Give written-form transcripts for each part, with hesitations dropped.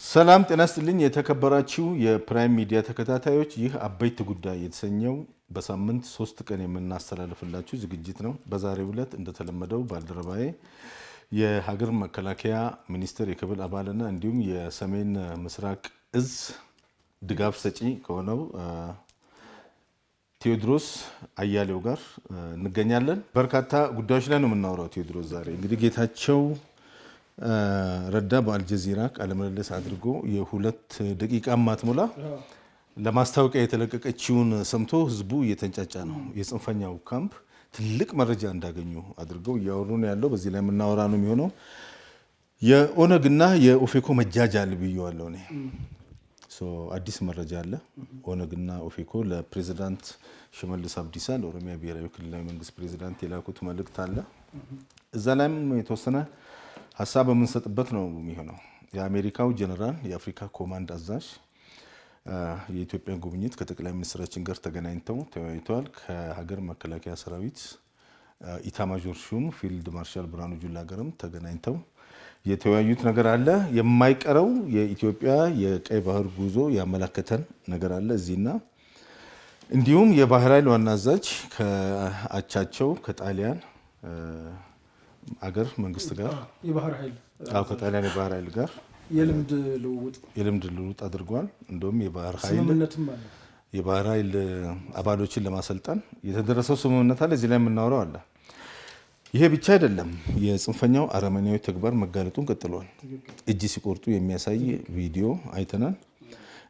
ሰላም ጤና ይስጥልኝ የተከበራችሁ የፕራይም ሚዲያ ተከታታዮች፣ ይህ አበይት ጉዳይ የተሰኘው በሳምንት 3 ቀን የምናስተላልፍላችሁ ዝግጅት ነው። በዛሬው ዕለት እንደተለመደው ባልደረባዬ የሀገር መከላከያ ሚኒስቴር የክብር አባልና እንዲሁም የሰሜን ምስራቅ እዝ ድጋፍ ሰጪ ከሆነው ቴዎድሮስ አያሌው ጋር እንገኛለን። በርካታ ጉዳዮች ላይ ነው የምናወራው። ቴዎድሮስ ዛሬ እንግዲህ ጌታቸው ረዳ በአልጀዚራ ቃለ ምልልስ አድርጎ የ2 ደቂቃ ማትሞላ ለማስታወቂያ የተለቀቀችውን ሰምቶ ህዝቡ እየተንጫጫ ነው። የጽንፈኛው ካምፕ ትልቅ መረጃ እንዳገኙ አድርገው እያወሩ ነው ያለው። በዚህ ላይ የምናወራ ነው የሚሆነው። የኦነግና የኦፌኮ መጃጃል ብየዋለሁ እኔ። አዲስ መረጃ አለ። ኦነግና ኦፌኮ ለፕሬዚዳንት ሽመልስ አብዲሳ ለኦሮሚያ ብሔራዊ ክልላዊ መንግስት ፕሬዚዳንት የላኩት መልእክት አለ። እዛ ላይም የተወሰነ ሀሳብ የምንሰጥበት ነው የሚሆነው። የአሜሪካው ጀነራል የአፍሪካ ኮማንድ አዛዥ የኢትዮጵያን ጉብኝት ከጠቅላይ ሚኒስትራችን ጋር ተገናኝተው ተወያይተዋል። ከሀገር መከላከያ ሰራዊት ኢታማዦር ሹም ፊልድ ማርሻል ብርሃኑ ጁላ ጋርም ተገናኝተው የተወያዩት ነገር አለ። የማይቀረው የኢትዮጵያ የቀይ ባህር ጉዞ ያመላከተን ነገር አለ እዚህና እንዲሁም የባህር ኃይል ዋና አዛዥ ከአቻቸው ከጣሊያን አገር መንግስት ጋር የባህር ኃይል ከጣሊያን የባህር ኃይል ጋር የልምድ ልውውጥ አድርጓል። እንደውም የባህር ኃይል አባሎችን ለማሰልጠን የተደረሰው ስምምነት አለ። እዚህ ላይ የምናወራው አለ። ይሄ ብቻ አይደለም። የጽንፈኛው አረመኔያዊ ተግባር መጋለጡን ቀጥሏል። እጅ ሲቆርጡ የሚያሳይ ቪዲዮ አይተናል።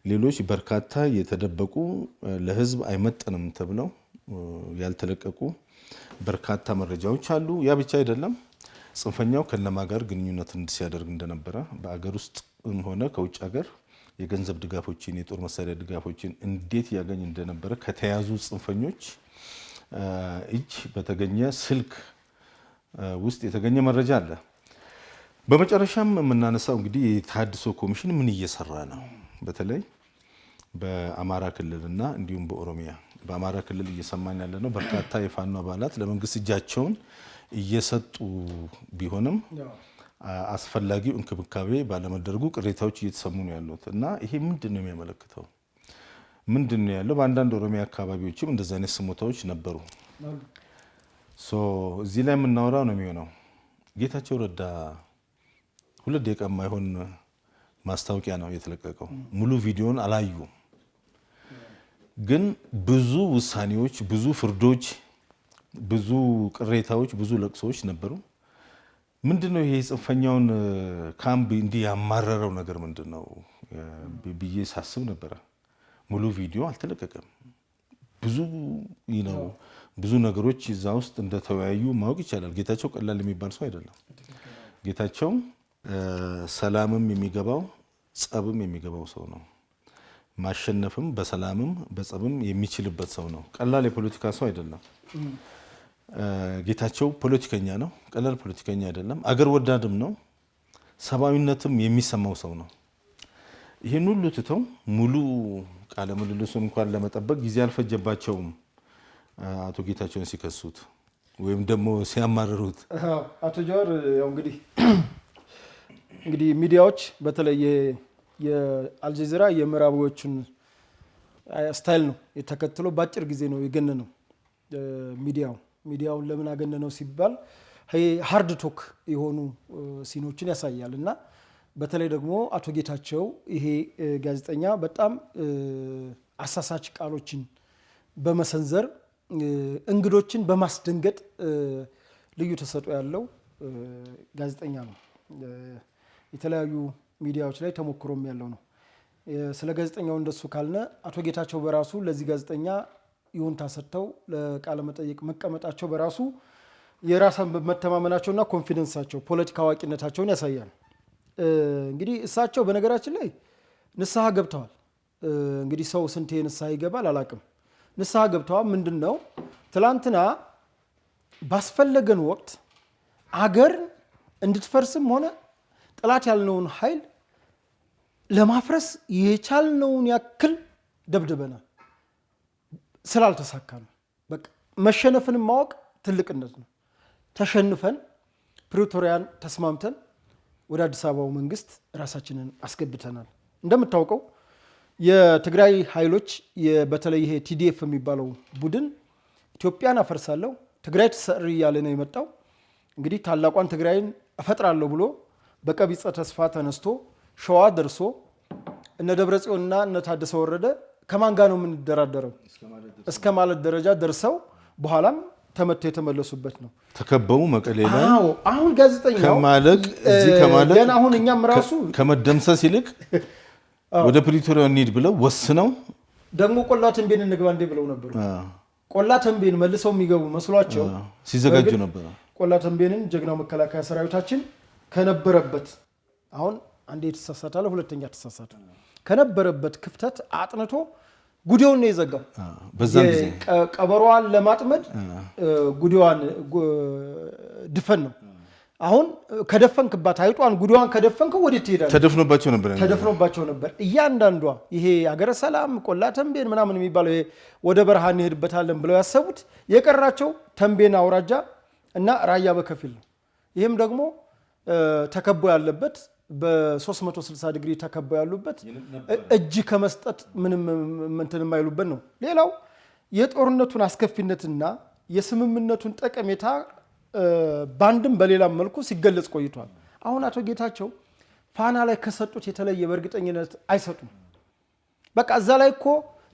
ሌሎች በርካታ የተደበቁ ለህዝብ አይመጥንም ተብለው ያልተለቀቁ በርካታ መረጃዎች አሉ። ያ ብቻ አይደለም። ጽንፈኛው ከነማ ጋር ግንኙነት ሲያደርግ እንደነበረ በአገር ውስጥም ሆነ ከውጭ ሀገር የገንዘብ ድጋፎችን፣ የጦር መሳሪያ ድጋፎችን እንዴት ያገኝ እንደነበረ ከተያዙ ጽንፈኞች እጅ በተገኘ ስልክ ውስጥ የተገኘ መረጃ አለ። በመጨረሻም የምናነሳው እንግዲህ የተሃድሶ ኮሚሽን ምን እየሰራ ነው? በተለይ በአማራ ክልልና እንዲሁም በኦሮሚያ። በአማራ ክልል እየሰማን ያለ ነው በርካታ የፋኖ አባላት ለመንግስት እጃቸውን እየሰጡ ቢሆንም አስፈላጊው እንክብካቤ ባለመደረጉ ቅሬታዎች እየተሰሙ ነው ያሉት እና ይሄ ምንድን ነው የሚያመለክተው? ምንድን ነው ያለው? በአንዳንድ ኦሮሚያ አካባቢዎችም እንደዚህ አይነት ስሞታዎች ነበሩ። እዚህ ላይ የምናወራው ነው የሚሆነው። ጌታቸው ረዳ 2 ደቂቃ የማይሆን ማስታወቂያ ነው የተለቀቀው። ሙሉ ቪዲዮን አላዩም። ግን ብዙ ውሳኔዎች፣ ብዙ ፍርዶች፣ ብዙ ቅሬታዎች፣ ብዙ ለቅሶዎች ነበሩ። ምንድነው ይሄ ጽንፈኛውን ካምፕ እንዲህ ያማረረው ነገር ምንድነው ብዬ ሳስብ ነበረ። ሙሉ ቪዲዮ አልተለቀቀም። ብዙ ነገሮች እዛ ውስጥ እንደተወያዩ ማወቅ ይቻላል። ጌታቸው ቀላል የሚባል ሰው አይደለም። ጌታቸው ሰላምም የሚገባው ጸብም የሚገባው ሰው ነው። ማሸነፍም በሰላምም በጸብም የሚችልበት ሰው ነው። ቀላል የፖለቲካ ሰው አይደለም። ጌታቸው ፖለቲከኛ ነው። ቀላል ፖለቲከኛ አይደለም። አገር ወዳድም ነው። ሰብአዊነትም የሚሰማው ሰው ነው። ይህን ሁሉ ትተው ሙሉ ቃለ ምልልሱን እንኳን ለመጠበቅ ጊዜ አልፈጀባቸውም አቶ ጌታቸውን ሲከሱት ወይም ደግሞ ሲያማርሩት። አቶ ጀዋር ያው እንግዲህ ሚዲያዎች በተለይ የአልጀዚራ የምዕራባዊዎችን ስታይል ነው የተከትሎ በአጭር ጊዜ ነው የገነነው። ሚዲያውን ለምን አገነነው ሲባል ሃርድ ቶክ የሆኑ ሲኖችን ያሳያል እና በተለይ ደግሞ አቶ ጌታቸው ይሄ ጋዜጠኛ በጣም አሳሳች ቃሎችን በመሰንዘር እንግዶችን በማስደንገጥ ልዩ ተሰጥኦ ያለው ጋዜጠኛ ነው። የተለያዩ ሚዲያዎች ላይ ተሞክሮም ያለው ነው። ስለ ጋዜጠኛው እንደሱ ካልነ አቶ ጌታቸው በራሱ ለዚህ ጋዜጠኛ ይሁንታ ሰጥተው ለቃለ መጠይቅ መቀመጣቸው በራሱ የራስን መተማመናቸውና ኮንፊደንሳቸው ፖለቲካ አዋቂነታቸውን ያሳያል። እንግዲህ እሳቸው በነገራችን ላይ ንስሐ ገብተዋል። እንግዲህ ሰው ስንቴ ንስሐ ይገባል አላቅም። ንስሐ ገብተዋል። ምንድነው ትላንትና ባስፈለገን ወቅት አገር እንድትፈርስም ሆነ ጠላት ያልነውን ኃይል ለማፍረስ የቻልነውን ያክል ደብድበናል። ስላልተሳካ ነው። በቃ መሸነፍንም ማወቅ ትልቅነት ነው። ተሸንፈን ፕሪቶሪያን ተስማምተን ወደ አዲስ አበባው መንግስት ራሳችንን አስገብተናል። እንደምታውቀው የትግራይ ኃይሎች በተለይ ይሄ ቲዲኤፍ የሚባለው ቡድን ኢትዮጵያን አፈርሳለሁ ትግራይ ትሰሪ እያለ ነው የመጣው። እንግዲህ ታላቋን ትግራይን እፈጥራለሁ ብሎ በቀቢጸ ተስፋ ተነስቶ ሸዋ ደርሶ እነ ደብረጽዮንና እነ ታደሰ ወረደ ከማን ጋር ነው የምንደራደረው እስከ ማለት ደረጃ ደርሰው በኋላም ተመተው የተመለሱበት ነው። ተከበው መቀሌ ላይ አሁን ጋዜጠኛው ከማለቅ እዚህ ከማለቅ ገና አሁን እኛም ራሱ ከመደምሰስ ይልቅ ወደ ፕሪቶሪያ እንሂድ ብለው ወስነው ደግሞ ቆላ ተንቤን እንግባ እንደ ብለው ነበር። ቆላ ተንቤን መልሰው የሚገቡ መስሏቸው ሲዘጋጁ ነበር። ቆላ ተንቤንን ጀግናው መከላከያ ሰራዊታችን ከነበረበት አሁን አንዴ ተሳሳታለ ሁለተኛ ተሳሳተ ከነበረበት ክፍተት አጥንቶ ጉዲውን ነው የዘጋው። በዛም ጊዜ ቀበሮዋን ለማጥመድ ጉዲዋን ድፈን ነው። አሁን ከደፈንክባት አይጧን ጉዲዋን ከደፈንከው ወዴት ትሄዳለህ? ተደፍኖባቸው ነበር። እያንዳንዷ ይሄ ሀገረ ሰላም ቆላ ተንቤን ምናምን የሚባለው ይሄ ወደ በረሃ እንሄድበታለን ብለው ያሰቡት የቀራቸው ተንቤን አውራጃ እና ራያ በከፊል ነው። ይህም ደግሞ ተከቦ ያለበት በ360 ዲግሪ ተከቦ ያሉበት እጅ ከመስጠት ምንም እንትን የማይሉበት ነው። ሌላው የጦርነቱን አስከፊነትና የስምምነቱን ጠቀሜታ ባንድም በሌላም መልኩ ሲገለጽ ቆይቷል። አሁን አቶ ጌታቸው ፋና ላይ ከሰጡት የተለየ በእርግጠኝነት አይሰጡም። በቃ እዛ ላይ እኮ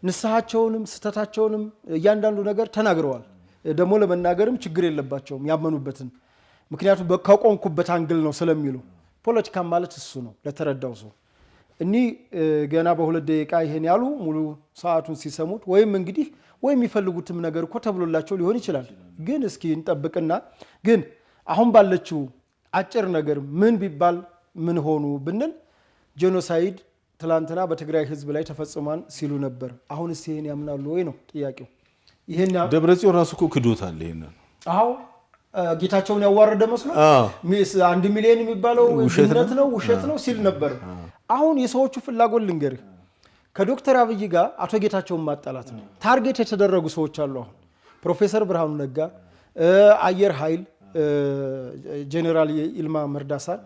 ንስሐቸውንም ስተታቸውንም እያንዳንዱ ነገር ተናግረዋል። ደግሞ ለመናገርም ችግር የለባቸውም ያመኑበትን። ምክንያቱም ከቆንኩበት አንግል ነው ስለሚሉ ፖለቲካ ማለት እሱ ነው ለተረዳው ሰው። እኒህ ገና በ2 ደቂቃ ይሄን ያሉ ሙሉ ሰዓቱን ሲሰሙት ወይም እንግዲህ ወይም የሚፈልጉትም ነገር እኮ ተብሎላቸው ሊሆን ይችላል። ግን እስኪ እንጠብቅና ግን አሁን ባለችው አጭር ነገር ምን ቢባል ምን ሆኑ ብንል ጄኖሳይድ ትላንትና በትግራይ ህዝብ ላይ ተፈጽሟል ሲሉ ነበር። አሁንስ ይሄን ያምናሉ ወይ ነው ጥያቄው። ይሄን ደብረጽዮን ራሱ እኮ ክዶታል ይሄንን። አዎ ጌታቸውን ያዋረደ መስሎ 1 ሚሊዮን የሚባለው ውሸት ነው ሲል ነበር። አሁን የሰዎቹ ፍላጎት ልንገርህ ከዶክተር አብይ ጋር አቶ ጌታቸውን ማጣላት ነው። ታርጌት የተደረጉ ሰዎች አሉ። አሁን ፕሮፌሰር ብርሃኑ ነጋ፣ አየር ኃይል ጄኔራል ይልማ መርዳሳን፣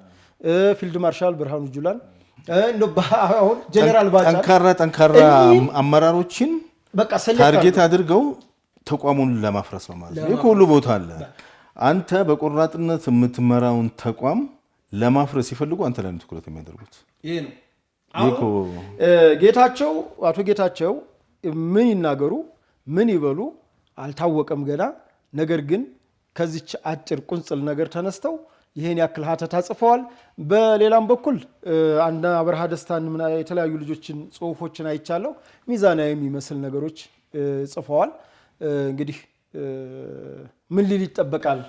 ፊልድ ማርሻል ብርሃኑ ጁላን አሁን ጄኔራል ባጫ ጠንካራ አመራሮችን በቃ ታርጌት አድርገው ተቋሙን ለማፍረስ ነው ማለት ነው። ሁሉ ቦታ አለ። አንተ በቆራጥነት የምትመራውን ተቋም ለማፍረስ ሲፈልጉ አንተ ላይ ትኩረት የሚያደርጉት ይሄ ነው። ጌታቸው አቶ ጌታቸው ምን ይናገሩ ምን ይበሉ አልታወቀም ገና። ነገር ግን ከዚች አጭር ቁንጽል ነገር ተነስተው ይሄን ያክል ሀተታ ጽፈዋል። በሌላም በኩል አንድ አብርሃ ደስታን የተለያዩ ልጆችን ጽሁፎችን አይቻለው ሚዛናዊ የሚመስል ነገሮች ጽፈዋል። እንግዲህ ምን ሊል ይጠበቃል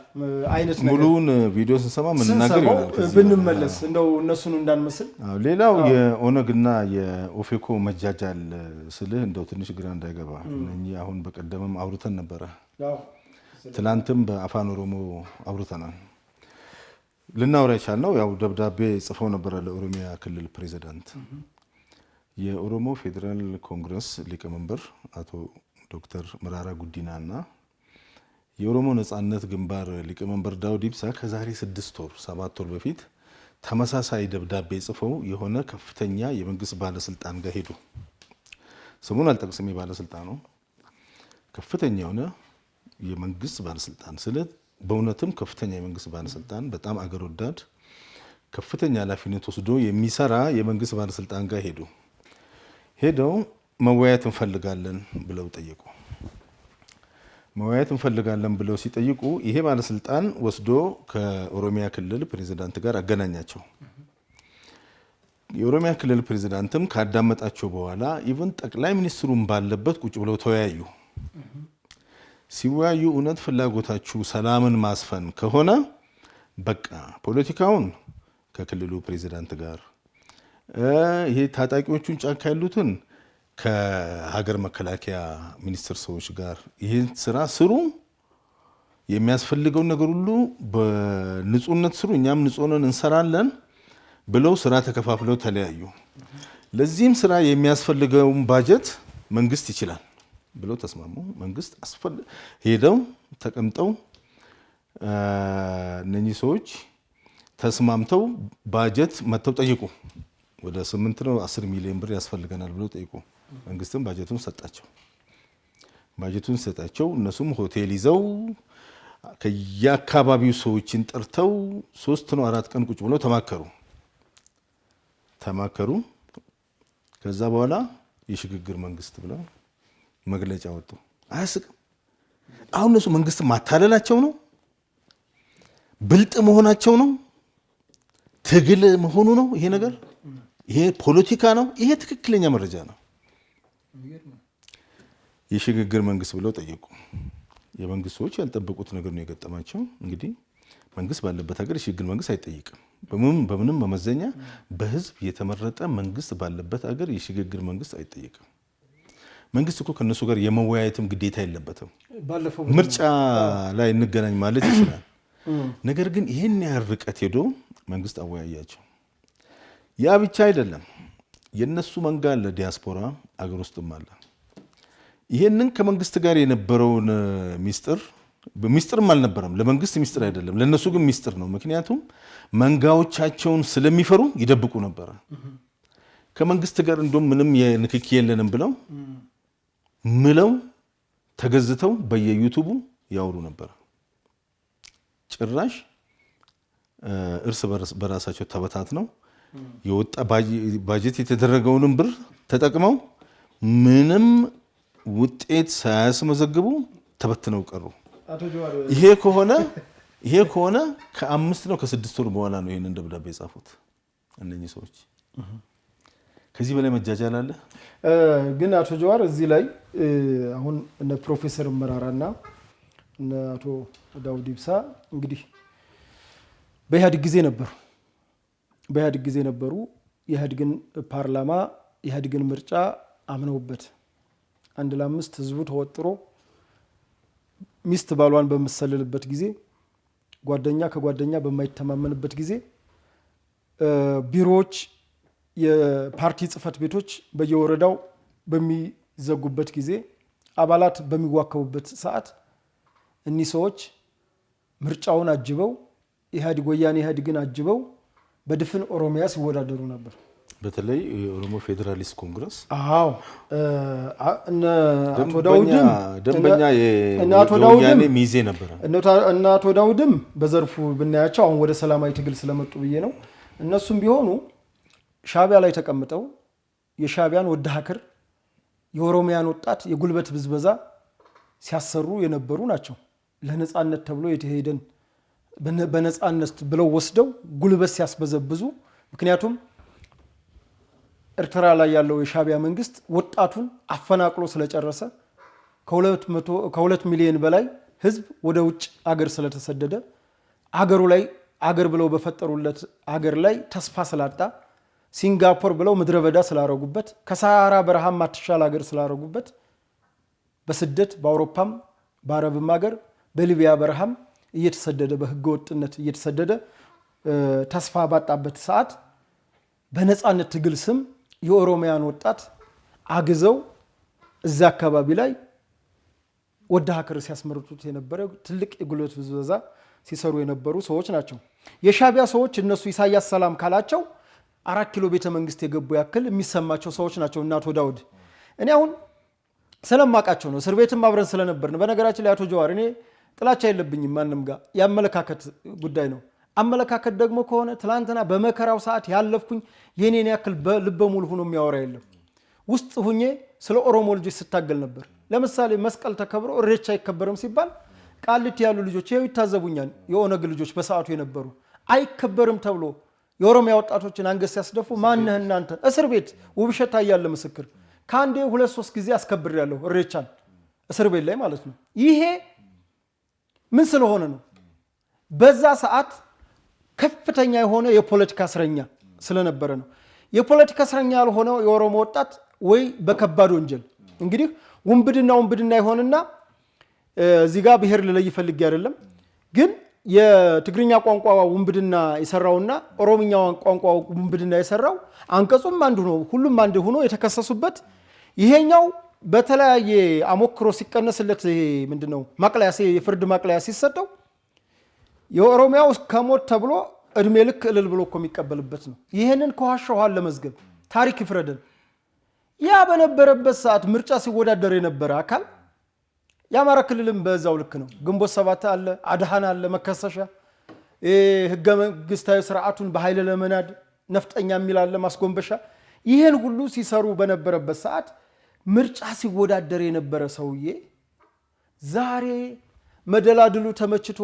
አይነት ነገር ሙሉውን ቪዲዮ ስንሰማ ምንናገር ይሆናል ብንመለስ እንደው እነሱን እንዳንመስል። ሌላው የኦነግና የኦፌኮ መጃጃል ስልህ እንደው ትንሽ ግራ እንዳይገባ እነኚህ አሁን በቀደምም አውርተን ነበረ። ትላንትም በአፋን ኦሮሞ አውርተናል። ልናወራ የቻልነው ያው ደብዳቤ ጽፈው ነበረ ለኦሮሚያ ክልል ፕሬዝዳንት። የኦሮሞ ፌዴራል ኮንግረስ ሊቀመንበር አቶ ዶክተር መራራ ጉዲናና የኦሮሞ ነጻነት ግንባር ሊቀመንበር ዳውድ ኢብሳ ከዛሬ 6 ወር 7 ወር በፊት ተመሳሳይ ደብዳቤ ጽፈው የሆነ ከፍተኛ የመንግስት ባለስልጣን ጋር ሄዱ። ስሙን አልጠቅስም። ባለስልጣኑ ከፍተኛ የሆነ የመንግስት ባለስልጣን ስለ በእውነትም ከፍተኛ የመንግስት ባለስልጣን በጣም አገር ወዳድ ከፍተኛ ኃላፊነት ወስዶ የሚሰራ የመንግስት ባለስልጣን ጋር ሄደው መወያየት እንፈልጋለን ብለው ጠየቁ። መወያየት እንፈልጋለን ብለው ሲጠይቁ ይሄ ባለስልጣን ወስዶ ከኦሮሚያ ክልል ፕሬዝዳንት ጋር አገናኛቸው። የኦሮሚያ ክልል ፕሬዝዳንትም ካዳመጣቸው በኋላ ኢቭን ጠቅላይ ሚኒስትሩን ባለበት ቁጭ ብለው ተወያዩ። ሲወያዩ እውነት ፍላጎታችሁ ሰላምን ማስፈን ከሆነ በቃ ፖለቲካውን ከክልሉ ፕሬዝዳንት ጋር ይሄ ታጣቂዎቹን ጫካ ያሉትን ከሀገር መከላከያ ሚኒስትር ሰዎች ጋር ይሄን ስራ ስሩ፣ የሚያስፈልገው ነገር ሁሉ በንጹህነት ስሩ፣ እኛም ንጹህነን እንሰራለን ብለው ስራ ተከፋፍለው ተለያዩ። ለዚህም ስራ የሚያስፈልገውን ባጀት መንግስት ይችላል ብለው ተስማሙ። መንግስት ሄደው ተቀምጠው እነኚህ ሰዎች ተስማምተው ባጀት መተው ጠይቁ። ወደ 8 ነው 10 ሚሊዮን ብር ያስፈልገናል ብለው ጠይቁ። መንግስትም ባጀቱን ሰጣቸው። ባጀቱን ሰጣቸው። እነሱም ሆቴል ይዘው ከየአካባቢው ሰዎችን ጠርተው 3 ነው 4 ቀን ቁጭ ብለው ተማከሩ። ከዛ በኋላ የሽግግር መንግስት ብለው መግለጫ ወጡ። አያስቅም? አሁን እነሱ መንግስት ማታለላቸው ነው፣ ብልጥ መሆናቸው ነው፣ ትግል መሆኑ ነው። ይሄ ነገር ይሄ ፖለቲካ ነው። ይሄ ትክክለኛ መረጃ ነው። የሽግግር መንግስት ብለው ጠየቁ። የመንግስት ሰዎች ያልጠበቁት ነገር ነው የገጠማቸው። እንግዲህ መንግስት ባለበት ሀገር የሽግግር መንግስት አይጠይቅም። በምንም መመዘኛ በህዝብ የተመረጠ መንግስት ባለበት ሀገር የሽግግር መንግስት አይጠይቅም። መንግስት እኮ ከነሱ ጋር የመወያየትም ግዴታ የለበትም። ምርጫ ላይ እንገናኝ ማለት ይችላል። ነገር ግን ይሄን ያህል ርቀት ሄዶ መንግስት አወያያቸው። ያ ብቻ አይደለም። የነሱ መንጋ አለ፣ ዲያስፖራ አገር ውስጥም አለ። ይሄንን ከመንግስት ጋር የነበረውን ሚስጥርም አልነበረም። ለመንግስት ሚስጥር አይደለም፣ ለነሱ ግን ሚስጥር ነው። ምክንያቱም መንጋዎቻቸውን ስለሚፈሩ ይደብቁ ነበር። ከመንግስት ጋር እንደውም ምንም የንክኪ የለንም ብለው ምለው ተገዝተው በየዩቲዩቡ ያወሩ ነበር። ጭራሽ እርስ በራሳቸው ተበታትነው የወጣ ባጀት የተደረገውንም ብር ተጠቅመው ምንም ውጤት ሳያስመዘግቡ ተበትነው ቀሩ። ይሄ ከሆነ ከ5 ነው ከ6 ወር በኋላ ነው ይሄንን ደብዳቤ የጻፉት እነኚህ ሰዎች። ከዚህ በላይ መጃጃል አለ? ግን አቶ ጀዋር እዚህ ላይ አሁን እነ ፕሮፌሰር መራራና እነ አቶ ዳውድ ኢብሳ እንግዲህ በኢህአዴግ ጊዜ ነበሩ። የኢህአዴግን ፓርላማ የኢህአዴግን ምርጫ አምነውበት 1 ለ5 ህዝቡ ተወጥሮ ሚስት ባሏን በምትሰልልበት ጊዜ፣ ጓደኛ ከጓደኛ በማይተማመንበት ጊዜ፣ ቢሮዎች የፓርቲ ጽህፈት ቤቶች በየወረዳው በሚዘጉበት ጊዜ፣ አባላት በሚዋከቡበት ሰዓት እኒህ ሰዎች ምርጫውን አጅበው ወያኔ ኢህአዴግን አጅበው በድፍን ኦሮሚያ ሲወዳደሩ ነበር። በተለይ የኦሮሞ ፌዴራሊስት ኮንግረስ እነ አቶ ዳውድም ደንበኛ የወያኔ ሚዜ ነበር። እነ አቶ ዳውድም በዘርፉ ብናያቸው አሁን ወደ ሰላማዊ ትግል ስለመጡ ብዬ ነው። እነሱም ቢሆኑ ሻቢያ ላይ ተቀምጠው የሻቢያን ወደ ሀክር የኦሮሚያን ወጣት የጉልበት ብዝበዛ ሲያሰሩ የነበሩ ናቸው። ለነጻነት ተብሎ የተሄደን በነጻነት ብለው ወስደው ጉልበት ሲያስበዘብዙ፣ ምክንያቱም ኤርትራ ላይ ያለው የሻቢያ መንግስት ወጣቱን አፈናቅሎ ስለጨረሰ ከ2 ሚሊዮን በላይ ህዝብ ወደ ውጭ አገር ስለተሰደደ አገሩ ላይ አገር ብለው በፈጠሩለት አገር ላይ ተስፋ ስላጣ ሲንጋፖር ብለው ምድረ በዳ ስላረጉበት ከሳሃራ በረሃም ማትሻል አገር ስላረጉበት በስደት በአውሮፓም በአረብም አገር በሊቢያ በረሃም እየተሰደደ በህገ ወጥነት እየተሰደደ ተስፋ ባጣበት ሰዓት በነጻነት ትግል ስም የኦሮሚያን ወጣት አግዘው እዛ አካባቢ ላይ ወደ ሀገር ሲያስመርጡት የነበረ ትልቅ የጉልበት ብዝበዛ ሲሰሩ የነበሩ ሰዎች ናቸው። የሻቢያ ሰዎች እነሱ ኢሳያስ ሰላም ካላቸው 4 ኪሎ ቤተ መንግስት የገቡ ያክል የሚሰማቸው ሰዎች ናቸው። እና አቶ ዳውድ እኔ አሁን ስለማቃቸው ነው፣ እስር ቤትም አብረን ስለነበርን። በነገራችን ላይ አቶ ጀዋር እኔ ጥላቻ የለብኝም ማንም ጋር፣ የአመለካከት ጉዳይ ነው። አመለካከት ደግሞ ከሆነ ትላንትና በመከራው ሰዓት ያለፍኩኝ የኔን ያክል ልበ ሙሉ ሆኖ የሚያወራ የለም። ውስጥ ሁኜ ስለ ኦሮሞ ልጆች ስታገል ነበር። ለምሳሌ መስቀል ተከብሮ እሬቻ አይከበርም ሲባል ቃሊቲ ያሉ ልጆች ይኸው ይታዘቡኛል። የኦነግ ልጆች በሰዓቱ የነበሩ አይከበርም ተብሎ የኦሮሚያ ወጣቶችን አንገት ሲያስደፉ ማነህ እናንተ? እስር ቤት ውብሸት ያለ ምስክር ከአንዴ 2-3 ጊዜ አስከብሬያለሁ እሬቻን እስር ቤት ላይ ማለት ነው። ይሄ ምን ስለሆነ ነው? በዛ ሰዓት ከፍተኛ የሆነ የፖለቲካ እስረኛ ስለነበረ ነው። የፖለቲካ እስረኛ ያልሆነው የኦሮሞ ወጣት ወይ በከባድ ወንጀል እንግዲህ ውንብድና ይሆንና እዚህ ጋር ብሔር ልለይ ፈልጌ አይደለም፣ ግን የትግርኛ ቋንቋ ውንብድና የሰራውና ኦሮምኛ ቋንቋ ውንብድና የሰራው አንቀጹም አንዱ ነው፣ ሁሉም አንድ ሆኖ የተከሰሱበት። ይሄኛው በተለያየ አሞክሮ ሲቀነስለት ይሄ ምንድነው ማቅለያ የፍርድ ማቅለያ ሲሰጠው የኦሮሚያው ከሞት ተብሎ እድሜ ልክ እልል ብሎ እኮ የሚቀበልበት ነው። ይህንን ከዋሻዋን ለመዝገብ ታሪክ ይፍረደን። ያ በነበረበት ሰዓት ምርጫ ሲወዳደር የነበረ አካል የአማራ ክልልም በዛው ልክ ነው። ግንቦት ሰባት አለ፣ አድሃን አለ መከሰሻ፣ ህገ መንግስታዊ ስርዓቱን በኃይል ለመናድ ነፍጠኛ የሚል አለ ማስጎንበሻ። ይህን ሁሉ ሲሰሩ በነበረበት ሰዓት ምርጫ ሲወዳደር የነበረ ሰውዬ ዛሬ መደላድሉ ተመችቶ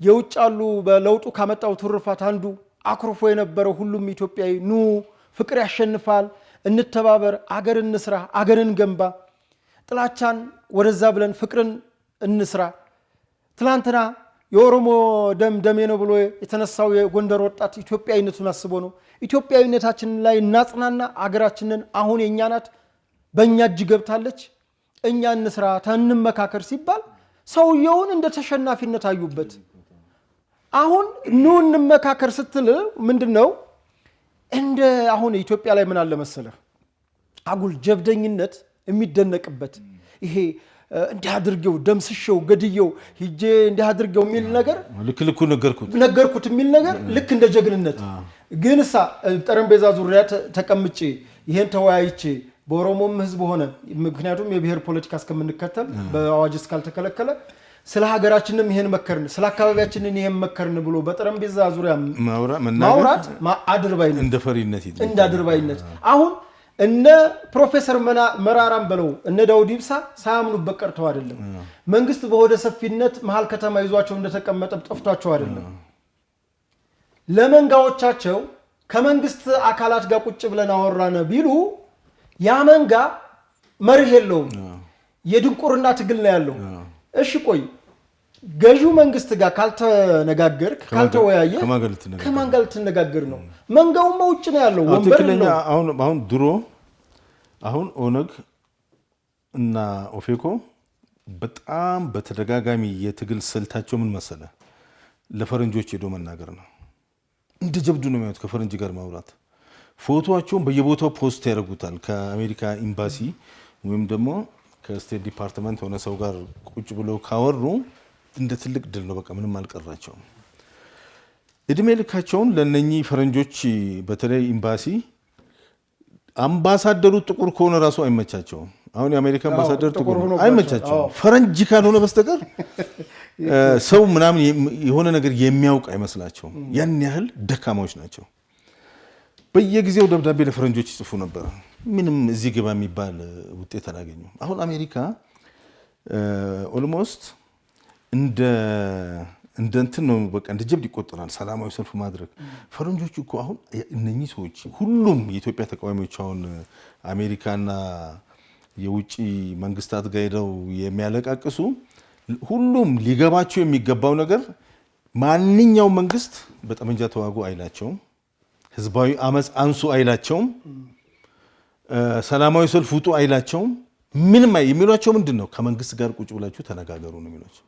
የውጭ አሉ በለውጡ ካመጣው ትሩፋት አንዱ አኩርፎ የነበረው ሁሉም ኢትዮጵያዊ ኑ ፍቅር ያሸንፋል፣ እንተባበር፣ አገር እንስራ፣ አገርን ገንባ፣ ጥላቻን ወደዛ ብለን ፍቅርን እንስራ። ትላንትና የኦሮሞ ደም ደሜ ነው ብሎ የተነሳው የጎንደር ወጣት ኢትዮጵያዊነቱን አስቦ ነው። ኢትዮጵያዊነታችንን ላይ እናጽናና፣ አገራችንን አሁን የኛ ናት፣ በእኛ እጅ ገብታለች፣ እኛ እንስራ፣ እንመካከር ሲባል ሰውየውን እንደ ተሸናፊነት አዩበት። አሁን ኑ እንመካከር ስትል ምንድነው እንደ አሁን ኢትዮጵያ ላይ ምን አለ መሰለህ አጉል ጀብደኝነት የሚደነቅበት ይሄ እንዲህ አድርገው ደምስሸው ገድየው ሂጄ እንዲህ አድርገው የሚል ነገር ልክ ነገርኩት የሚል ነገር ልክ እንደ ጀግንነት ግን ጠረጴዛ ዙሪያ ተቀምጬ ይሄን ተወያይቼ በኦሮሞም ህዝብ ሆነ ምክንያቱም የብሔር ፖለቲካ እስከምንከተል በአዋጅ እስካልተከለከለ ስለ ሀገራችንም ይሄን መከርን ስለ አካባቢያችንን ይሄን መከርን ብሎ በጠረጴዛ ዙሪያ ማውራት አድርባይነት እንደ አድርባይነት አሁን እነ ፕሮፌሰር መራራም በለው እነ ዳውድ ኢብሳ ሳያምኑበት ቀርተው አይደለም። መንግስት በወደ ሰፊነት መሃል ከተማ ይዟቸው እንደተቀመጠ ጠፍቷቸው አይደለም። ለመንጋዎቻቸው ከመንግስት አካላት ጋር ቁጭ ብለን አወራነ ቢሉ ያ መንጋ መርህ የለውም። የድንቁርና ትግል ነው ያለው። እሺ ቆይ ገዢው መንግስት ጋር ካልተነጋገርክ ካልተወያየ ከማን ጋር ልትነጋገር ነው? መንጋውም ውጭ ነው ያለው ወንበር ነው። አሁን ድሮ ኦነግ እና ኦፌኮ በጣም በተደጋጋሚ የትግል ስልታቸው ምን መሰለ ለፈረንጆች ሄዶ መናገር ነው። እንደ ጀብዱ ነው የሚያዩት። ከፈረንጅ ጋር ማውራት ፎቶዋቸውን በየቦታው ፖስት ያደርጉታል። ከአሜሪካ ኤምባሲ ወይም ደግሞ ከስቴት ዲፓርትመንት ሆነ ሰው ጋር ቁጭ ብለው ካወሩ እንደ ትልቅ ድል ነው። በቃ ምንም አልቀራቸውም። እድሜ ልካቸውን ለነኚህ ፈረንጆች በተለይ ኤምባሲ አምባሳደሩ ጥቁር ከሆነ ራሱ አይመቻቸውም። አሁን የአሜሪካ አምባሳደር ጥቁር አይመቻቸውም። ፈረንጅ ካልሆነ በስተቀር ሰው ምናምን የሆነ ነገር የሚያውቅ አይመስላቸውም። ያን ያህል ደካማዎች ናቸው። በየጊዜው ደብዳቤ ለፈረንጆች ይጽፉ ነበር። ምንም እዚህ ግባ የሚባል ውጤት አላገኙም። አሁን አሜሪካ ኦልሞስት እንደ እንትን ነው። በቃ እንደ ጀብድ ይቆጠራል ሰላማዊ ሰልፍ ማድረግ። ፈረንጆቹ እኮ አሁን እነኚህ ሰዎች ሁሉም የኢትዮጵያ ተቃዋሚዎች አሁን አሜሪካና የውጭ መንግስታት ጋር ሄደው የሚያለቃቅሱ ሁሉም ሊገባቸው የሚገባው ነገር ማንኛውም መንግስት በጠመንጃ ተዋጉ አይላቸውም። ህዝባዊ አመጽ አንሱ አይላቸውም። ሰላማዊ ሰልፍ ውጡ አይላቸውም። ምንም የሚሏቸው ምንድነው? ከመንግስት ጋር ቁጭ ብላችሁ ተነጋገሩ ነው የሚሏቸው።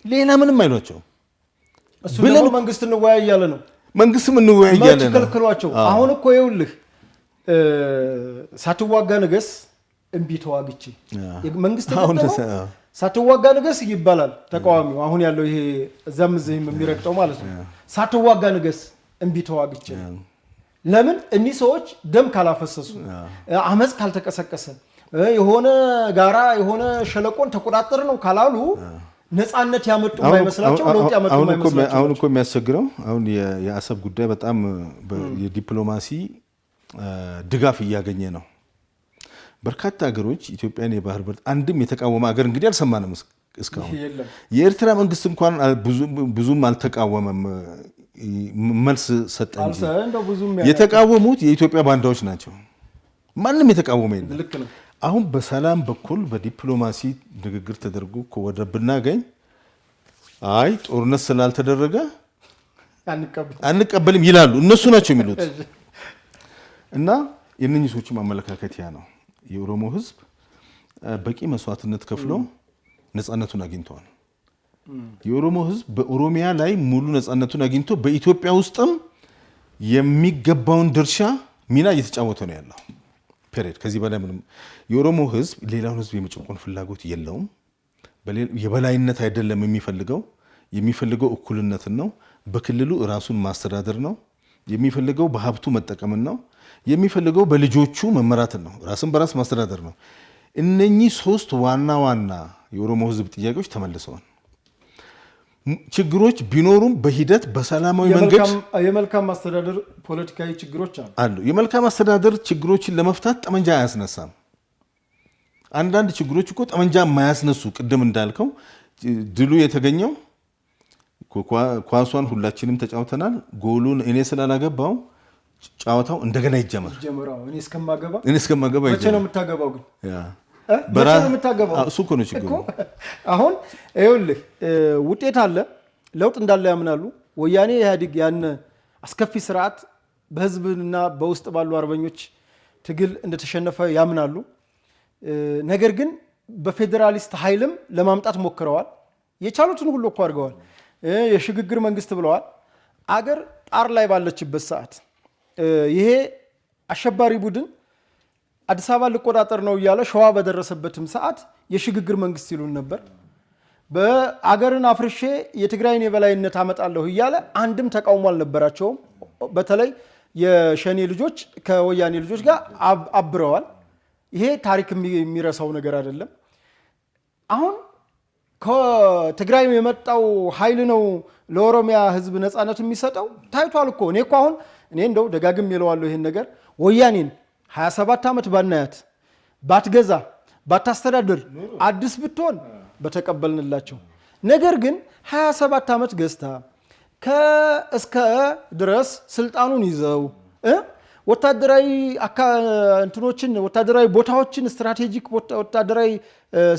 ሌላ ምንም አይሏቸው። እሱ ደግሞ መንግስት እንወያያለ ነው። መንግስትም እንወያያለ ነው። ከልክሏቸው አሁን እኮ ይኸውልህ ሳትዋጋ ንገስ እምቢ ተዋግቼ መንግስት ነው ሳትዋጋ ንገስ ይባላል። ተቃዋሚው አሁን ያለው ይሄ ዘምዝህም የሚረግጠው ማለት ነው። ሳትዋጋ ንገስ እምቢ ተዋግቼ ለምን እኒህ ሰዎች ደም ካላፈሰሱ አመጽ ካልተቀሰቀሰ የሆነ ጋራ የሆነ ሸለቆን ተቆጣጠር ነው ካላሉ ነፃነት ያመጡ ማይመስላቸው ለውጥ ያመጡ ማይመስላቸው። አሁን እኮ የሚያስቸግረው አሁን የአሰብ ጉዳይ በጣም የዲፕሎማሲ ድጋፍ እያገኘ ነው። በርካታ ሀገሮች ኢትዮጵያን የባህር በር አንድም የተቃወመ ሀገር እንግዲህ አልሰማንም እስካሁን። የኤርትራ መንግስት እንኳን ብዙም አልተቃወመም፣ መልስ ሰጠ እንጂ የተቃወሙት የኢትዮጵያ ባንዳዎች ናቸው። ማንም የተቃወመ የለም። አሁን በሰላም በኩል በዲፕሎማሲ ንግግር ተደርጎ ወደ ብናገኝ አይ ጦርነት ስላልተደረገ አንቀበልም ይላሉ። እነሱ ናቸው የሚሉት። እና የእነኚህ ሰዎችም አመለካከት ያ ነው። የኦሮሞ ህዝብ በቂ መስዋዕትነት ከፍሎ ነፃነቱን አግኝተዋል። የኦሮሞ ህዝብ በኦሮሚያ ላይ ሙሉ ነፃነቱን አግኝቶ በኢትዮጵያ ውስጥም የሚገባውን ድርሻ ሚና እየተጫወተ ነው ያለው። ፔሬድ ከዚህ በላይ ምንም የኦሮሞ ህዝብ ሌላውን ህዝብ የመጨቆን ፍላጎት የለውም። የበላይነት አይደለም የሚፈልገው እኩልነትን ነው። በክልሉ ራሱን ማስተዳደር ነው የሚፈልገው፣ በሀብቱ መጠቀምን ነው የሚፈልገው፣ በልጆቹ መመራትን ነው፣ ራስን በራስ ማስተዳደር ነው። እነኚህ ሶስት ዋና ዋና የኦሮሞ ህዝብ ጥያቄዎች ተመልሰዋል። ችግሮች ቢኖሩም በሂደት በሰላማዊ መንገድ የመልካም አስተዳደር ፖለቲካዊ ችግሮች አሉ። የመልካም አስተዳደር ችግሮችን ለመፍታት ጠመንጃ አያስነሳም። አንዳንድ ችግሮች እኮ ጠመንጃ የማያስነሱ ቅድም እንዳልከው ድሉ የተገኘው ኳሷን ሁላችንም ተጫውተናል። ጎሉን እኔ ስላላገባው ጨዋታው እንደገና ይጀመር። እኔ እስከማገባ መቼ ነው የምታገባው? ግን እሱ እኮ ነው ችግሩ። አሁን ይኸውልህ ውጤት አለ፣ ለውጥ እንዳለ ያምናሉ። ወያኔ ኢህአዴግ ያን አስከፊ ስርዓት በህዝብና በውስጥ ባሉ አርበኞች ትግል እንደተሸነፈ ያምናሉ። ነገር ግን በፌዴራሊስት ኃይልም ለማምጣት ሞክረዋል። የቻሉትን ሁሉ እኮ አድርገዋል። የሽግግር መንግስት ብለዋል። አገር ጣር ላይ ባለችበት ሰዓት ይሄ አሸባሪ ቡድን አዲስ አበባ ሊቆጣጠር ነው እያለ ሸዋ በደረሰበትም ሰዓት የሽግግር መንግስት ይሉን ነበር። በአገርን አፍርሼ የትግራይን የበላይነት አመጣለሁ እያለ አንድም ተቃውሞ አልነበራቸውም። በተለይ የሸኔ ልጆች ከወያኔ ልጆች ጋር አብረዋል። ይሄ ታሪክ የሚረሳው ነገር አይደለም። አሁን ከትግራይ የመጣው ኃይል ነው ለኦሮሚያ ህዝብ ነፃነት የሚሰጠው ታይቷል እኮ። እኔ እንደው ደጋግም ይለዋለሁ ይሄን ነገር ወያኔን 27 ዓመት ባናያት ባትገዛ ባታስተዳድር አዲስ ብትሆን በተቀበልንላቸው። ነገር ግን 27 ዓመት ገዝታ እስከ ድረስ ስልጣኑን ይዘው ወታደራዊ ወታደራዊ ቦታዎችን ስትራቴጂክ ወታደራዊ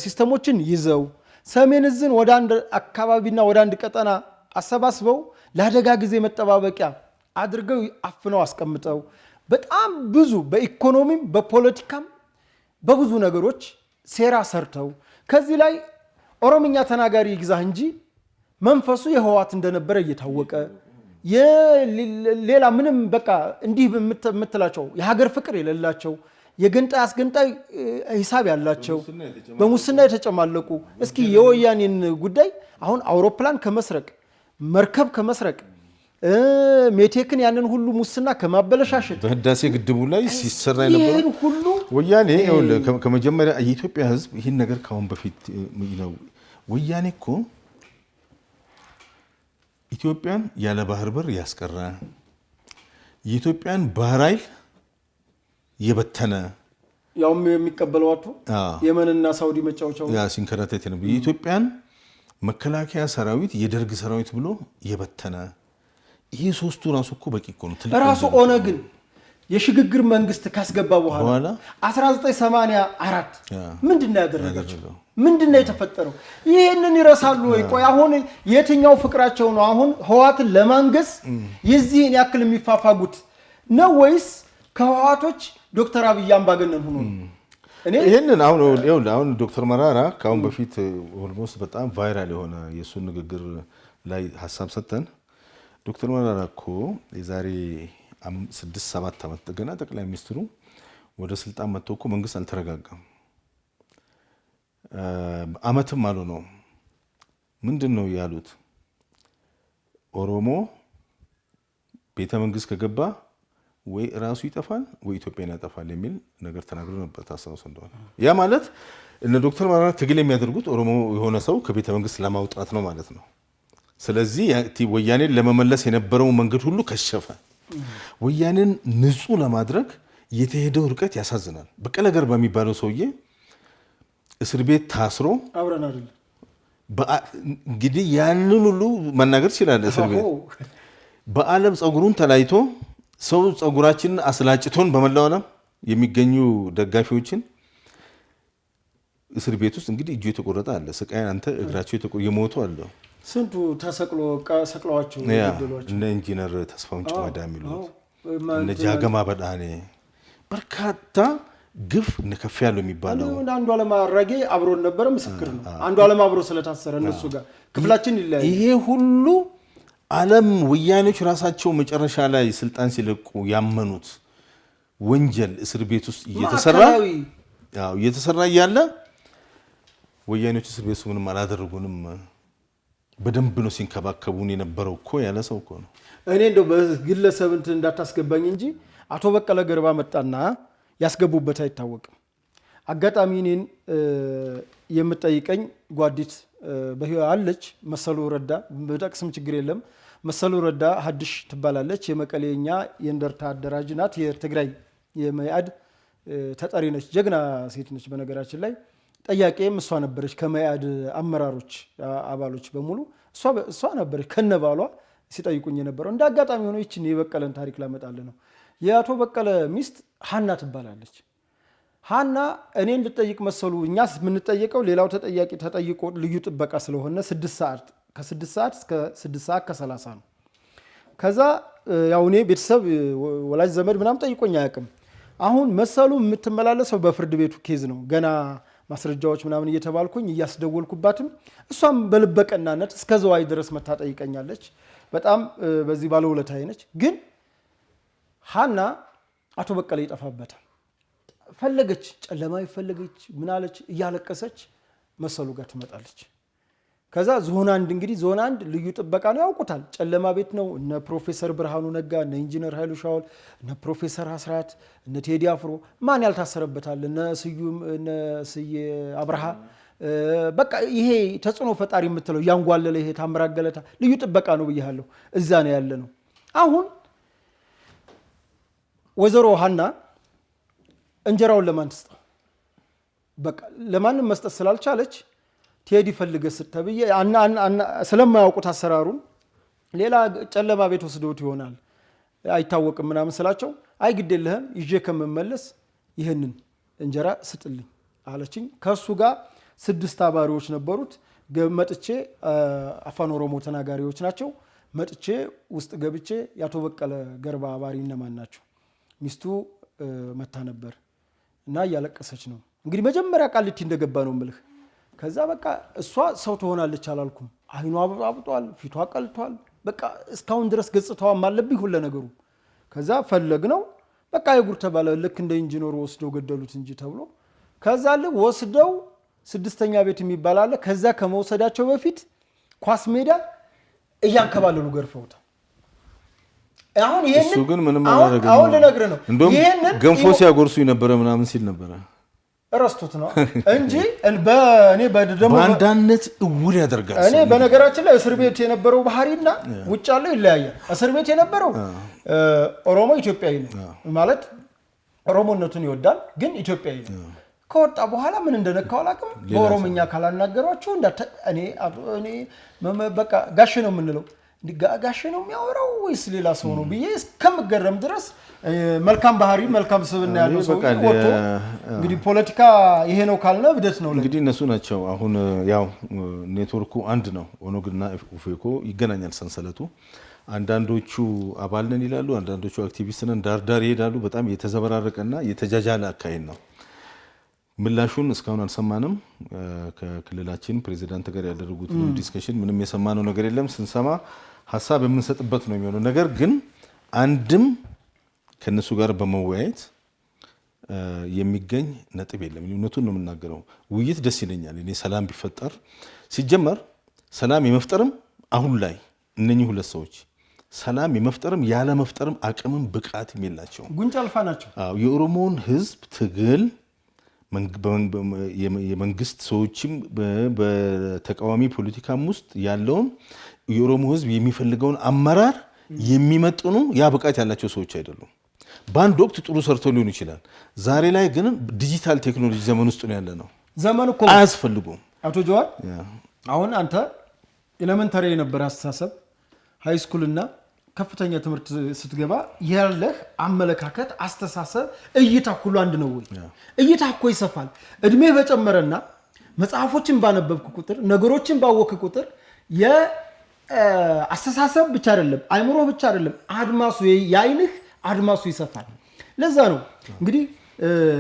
ሲስተሞችን ይዘው ሰሜን ዕዝን ወደ አንድ አካባቢና ወደ አንድ ቀጠና አሰባስበው ለአደጋ ጊዜ መጠባበቂያ አድርገው አፍነው አስቀምጠው በጣም ብዙ በኢኮኖሚም በፖለቲካም በብዙ ነገሮች ሴራ ሰርተው ከዚህ ላይ ኦሮምኛ ተናጋሪ ይግዛህ እንጂ መንፈሱ የህወሓት እንደነበረ እየታወቀ ሌላ ምንም በቃ እንዲህ የምትላቸው የሀገር ፍቅር የሌላቸው የገንጣይ አስገንጣይ ሂሳብ ያላቸው በሙስና የተጨማለቁ እስኪ የወያኔን ጉዳይ አሁን አውሮፕላን ከመስረቅ መርከብ ከመስረቅ ሜቴክን ያንን ሁሉ ሙስና ከማበለሻሸት በህዳሴ ግድቡ ላይ ሲሰራ የነበረው ሁሉ ወያኔ ከመጀመሪያ የኢትዮጵያ ህዝብ ይህን ነገር ካሁን በፊት ነው። ወያኔ እኮ ኢትዮጵያን ያለ ባህር በር ያስቀረ የኢትዮጵያን ባህር ኃይል የበተነ ያውም የሚቀበለው አጡ የመንና ሳውዲ መጫወቻው ሲንከራተት ነው። የኢትዮጵያን መከላከያ ሰራዊት የደርግ ሰራዊት ብሎ የበተነ ይሄ ሶስቱ ራሱ እኮ በቂ እኮ ነው። ራሱ ኦነግን የሽግግር መንግስት ካስገባ በኋላ 1984 ምንድነው ያደረጋቸው? ምንድነው የተፈጠረው? ይሄንን ይረሳሉ ወይ? ቆይ አሁን የትኛው ፍቅራቸው ነው አሁን ህወሓትን ለማንገስ የዚህን ያክል የሚፋፋጉት ነው ወይስ ከህወሓቶች ዶክተር አብይ አምባገነን ሆኖ ነው? ይሄንን አሁን ዶክተር መራራ ካሁን በፊት ኦልሞስት በጣም ቫይራል የሆነ የሱን ንግግር ላይ ሐሳብ ሰጠን። ዶክተር መራራ እኮ የዛሬ 6-7 ዓመት ገና ጠቅላይ ሚኒስትሩ ወደ ስልጣን መጥተው እኮ መንግስት አልተረጋጋም። አመትም አልሆነው ምንድን ነው ያሉት? ኦሮሞ ቤተ መንግስት ከገባ ወይ ራሱ ይጠፋል ወይ ኢትዮጵያን ያጠፋል የሚል ነገር ተናግሮ ነበር። ታስታውሱ እንደሆነ ያ ማለት እነ ዶክተር መራራ ትግል የሚያደርጉት ኦሮሞ የሆነ ሰው ከቤተ መንግስት ለማውጣት ነው ማለት ነው። ስለዚህ ወያኔን ለመመለስ የነበረው መንገድ ሁሉ ከሸፈ። ወያኔን ንጹህ ለማድረግ የተሄደው ርቀት ያሳዝናል። በቀለ ገርባ የሚባለው ሰውዬ እስር ቤት ታስሮ አብረን አይደል እንግዲህ ያንን ሁሉ መናገር ይችላል። እስር ቤት በዓለም ጸጉሩን ተላይቶ ሰው ጸጉራችንን አስላጭቶን በመላው ዓለም የሚገኙ ደጋፊዎችን እስር ቤት ውስጥ እንግዲህ እጁ የተቆረጠ አለ። ስቃይ አንተ እግራቸው የሞቱ አለ። ስንቱ ተሰቅሎ ሰቅለዋቸው ይገደሏቸው። እነ ኢንጂነር ተስፋውን ጭማዳ የሚሉት እነ ጃገማ በዳኔ በርካታ ግፍ ከፍ ያለው የሚባለው አንዱ ዓለም አራጌ አብሮን ነበር፣ ምስክር ነው። አንዱ ዓለም አብሮ ስለታሰረ እነሱ ጋር ክፍላችን ይለያል። ይሄ ሁሉ ዓለም ወያኔዎች ራሳቸው መጨረሻ ላይ ስልጣን ሲለቁ ያመኑት ወንጀል እስር ቤት ውስጥ እየተሰራ እያለ ወያኔዎች እስር ቤት ምንም አላደረጉንም በደንብ ነው ሲንከባከቡን የነበረው እኮ ያለ ሰው እኮ ነው። እኔ እንደው በግለሰብ እንትን እንዳታስገባኝ እንጂ አቶ በቀለ ገርባ መጣና ያስገቡበት አይታወቅም። አጋጣሚ እኔን የምጠይቀኝ ጓዲት በህይወት አለች መሰሉ ረዳ በጠቅስም ችግር የለም። መሰሉ ረዳ ሀድሽ ትባላለች። የመቀሌኛ የእንደርታ አደራጅ ናት። የትግራይ የመያድ ተጠሪ ነች። ጀግና ሴት ነች። በነገራችን ላይ ጠያቄም እሷ ነበረች። ከመያድ አመራሮች አባሎች በሙሉ እሷ ነበረች ከነባሏ ሲጠይቁኝ የነበረው። እንደ አጋጣሚ ሆኖ ይችን የበቀለን ታሪክ ላመጣልህ ነው። የአቶ በቀለ ሚስት ሀና ትባላለች። ሀና እኔ እንድጠይቅ መሰሉ እኛ የምንጠየቀው ሌላው ተጠያቂ ተጠይቆ ልዩ ጥበቃ ስለሆነ 6 ሰዓት ከ6 ሰዓት እስከ 6 ሰዓት ከ30 ነው። ከዛ ያው እኔ ቤተሰብ ወላጅ ዘመድ ምናምን ጠይቆኝ አያውቅም። አሁን መሰሉ የምትመላለሰው በፍርድ ቤቱ ኬዝ ነው። ገና ማስረጃዎች ምናምን እየተባልኩኝ እያስደወልኩባትም እሷም በልበቀናነት እስከ ዘዋይ ድረስ መታ ጠይቀኛለች። በጣም በዚህ ባለውለታዬ ነች። ግን ሀና አቶ በቀለ ይጠፋበታል ፈለገች፣ ጨለማ ይፈለገች ምናለች እያለቀሰች መሰሉ ጋር ትመጣለች። ከዛ ዞን 1 እንግዲህ ዞን 1 ልዩ ጥበቃ ነው ያውቁታል። ጨለማ ቤት ነው። እነ ፕሮፌሰር ብርሃኑ ነጋ፣ እነ ኢንጂነር ኃይሉ ሻውል፣ እነ ፕሮፌሰር አስራት፣ እነ ቴዲ አፍሮ ማን ያልታሰረበታል? እነ ስዩም እነ ስዬ አብርሃ በቃ ይሄ ተጽዕኖ ፈጣሪ የምትለው ያንጓለለ ይሄ ታምራት ገለታ ልዩ ጥበቃ ነው ብያለሁ። እዛ ነው ያለ ነው። አሁን ወይዘሮ ሀና እንጀራውን ለማን ትስጠው? በቃ ለማንም መስጠት ስላልቻለች ቴዲ ፈልገህ ስተብዬ ስለማያውቁት አሰራሩን ሌላ ጨለማ ቤት ወስደውት ይሆናል አይታወቅም ምናምን ስላቸው አይ ግድ የለህም ይዤ ከምመለስ ይህንን እንጀራ ስጥልኝ አለችኝ። ከሱ ጋር 6 አባሪዎች ነበሩት። መጥቼ አፋን ኦሮሞ ተናጋሪዎች ናቸው። መጥቼ ውስጥ ገብቼ የአቶ በቀለ ገርባ አባሪ እነማን ናቸው? ሚስቱ መታ ነበር እና እያለቀሰች ነው። እንግዲህ መጀመሪያ ቃሊቲ እንደገባ ነው ምልህ። ከዛ በቃ እሷ ሰው ትሆናለች አላልኩም። አይኗ አብጧል፣ ፊቷ ቀልቷል። በቃ እስካሁን ድረስ ገጽታዋም አለብኝ ሁሉ ነገሩ። ከዛ ፈለግ ነው በቃ የጉር ተባለ። ልክ እንደ ኢንጂነሩ ወስደው ገደሉት እንጂ ተብሎ ከዛ ወስደው 6ኛ ቤት የሚባል አለ። ከዛ ከመውሰዳቸው በፊት ኳስ ሜዳ እያንከባለሉ ገርፈውታል። አሁን ይሄንን እሱ ግን ምንም አላደረገም። አሁን ልነግርህ ነው። ይሄንን ገንፎ ሲያጎርሱ ነበር ምናምን ሲል ነበር። ረስቶት ነው እንጂ በእኔ በደሞ ባንዳነት እውር ያደርጋል። እኔ በነገራችን ላይ እስር ቤት የነበረው ባህሪና ውጭ ያለው ይለያያል። እስር ቤት የነበረው ኦሮሞ ኢትዮጵያዊ ነው ማለት ኦሮሞነቱን ይወዳል፣ ግን ኢትዮጵያዊ ነው። ከወጣ በኋላ ምን እንደነካው አላውቅም። በኦሮምኛ ካላናገሯቸው እኔ በቃ ጋሼ ነው የምንለው። ጋሼ ነው የሚያወራው ወይስ ሌላ ሰው ነው ብዬ እስከምገረም ድረስ መልካም ባህሪ መልካም ስብዕና ያለው ሰው ወጥቶ እንግዲህ ፖለቲካ ይሄ ነው ካልነ ብደት ነው። እንግዲህ እነሱ ናቸው አሁን ያው ኔትወርኩ አንድ ነው። ኦነግና ኦፌኮ ይገናኛል ሰንሰለቱ። አንዳንዶቹ አባል ነን ይላሉ፣ አንዳንዶቹ አክቲቪስት ነን ዳርዳር ይሄዳሉ። በጣም የተዘበራረቀና የተጃጃለ አካሄድ ነው። ምላሹን እስካሁን አልሰማንም። ከክልላችን ፕሬዚዳንት ጋር ያደረጉት ዲስከሽን ምንም የሰማነው ነገር የለም። ስንሰማ ሀሳብ የምንሰጥበት ነው የሚሆነው። ነገር ግን አንድም ከነሱ ጋር በመወያየት የሚገኝ ነጥብ የለም። እውነቱን ነው የምናገረው። ውይይት ደስ ይለኛል እኔ ሰላም ቢፈጠር። ሲጀመር ሰላም የመፍጠርም አሁን ላይ እነኚህ ሁለት ሰዎች ሰላም የመፍጠርም ያለ መፍጠርም አቅምም ብቃትም የላቸውም። ጉንጭ አልፋ ናቸው። የኦሮሞን ህዝብ ትግል የመንግስት ሰዎችም በተቃዋሚ ፖለቲካም ውስጥ ያለውን የኦሮሞ ህዝብ የሚፈልገውን አመራር የሚመጥኑ ያ ብቃት ያላቸው ሰዎች አይደሉም። በአንድ ወቅት ጥሩ ሰርተው ሊሆን ይችላል። ዛሬ ላይ ግን ዲጂታል ቴክኖሎጂ ዘመን ውስጥ ነው ያለነው። ዘመን እኮ አያስፈልጉም። አቶ ጀዋር አሁን አንተ ኤሌመንተሪ የነበረ አስተሳሰብ ሃይ ስኩልና ከፍተኛ ትምህርት ስትገባ ያለህ አመለካከት፣ አስተሳሰብ፣ እይታ ሁሉ አንድ ነው ወይ? እይታ እኮ ይሰፋል። እድሜ በጨመረና መጽሐፎችን ባነበብክ ቁጥር ነገሮችን ባወክ ቁጥር የአስተሳሰብ ብቻ አይደለም አይምሮ ብቻ አይደለም አድማሱ የአይንህ አድማሱ ይሰፋል። ለዛ ነው እንግዲህ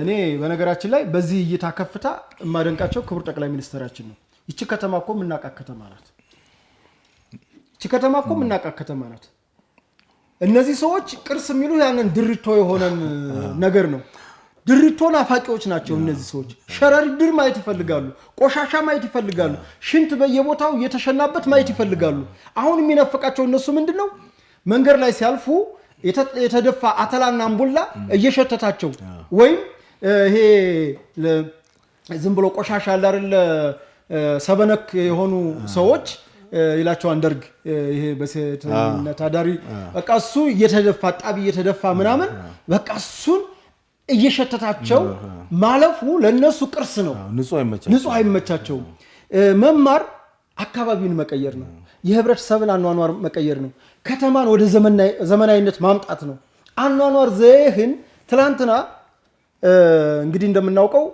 እኔ በነገራችን ላይ በዚህ እይታ ከፍታ የማደንቃቸው ክቡር ጠቅላይ ሚኒስትራችን ነው። ይቺ ከተማ እኮ የምናውቃት ከተማ ናት። ይቺ ከተማ እኮ የምናውቃት ከተማ ናት። እነዚህ ሰዎች ቅርስ የሚሉ ያንን ድርቶ የሆነን ነገር ነው። ድሪቶ ናፋቂዎች ናቸው እነዚህ ሰዎች። ሸረሪ ድር ማየት ይፈልጋሉ፣ ቆሻሻ ማየት ይፈልጋሉ፣ ሽንት በየቦታው እየተሸናበት ማየት ይፈልጋሉ። አሁን የሚነፍቃቸው እነሱ ምንድነው መንገድ ላይ ሲያልፉ የተደፋ አተላና አምቡላ እየሸተታቸው ወይም ይሄ ዝም ብሎ ቆሻሻ አለ አይደል ሰበነክ የሆኑ ሰዎች ይላቸው አንደርግ ይሄ በሴትነት አዳሪ በቃ እሱ እየተደፋ ጣቢ እየተደፋ ምናምን በቃ እሱን እየሸተታቸው ማለፉ ለነሱ ቅርስ ነው። ንጹህ አይመቻቸው። መማር አካባቢውን መቀየር ነው። የህብረተሰብን አኗኗር መቀየር ነው። ከተማን ወደ ዘመናዊነት ማምጣት ነው። አኗኗር ዘይህን ትላንትና እንግዲህ እንደምናውቀው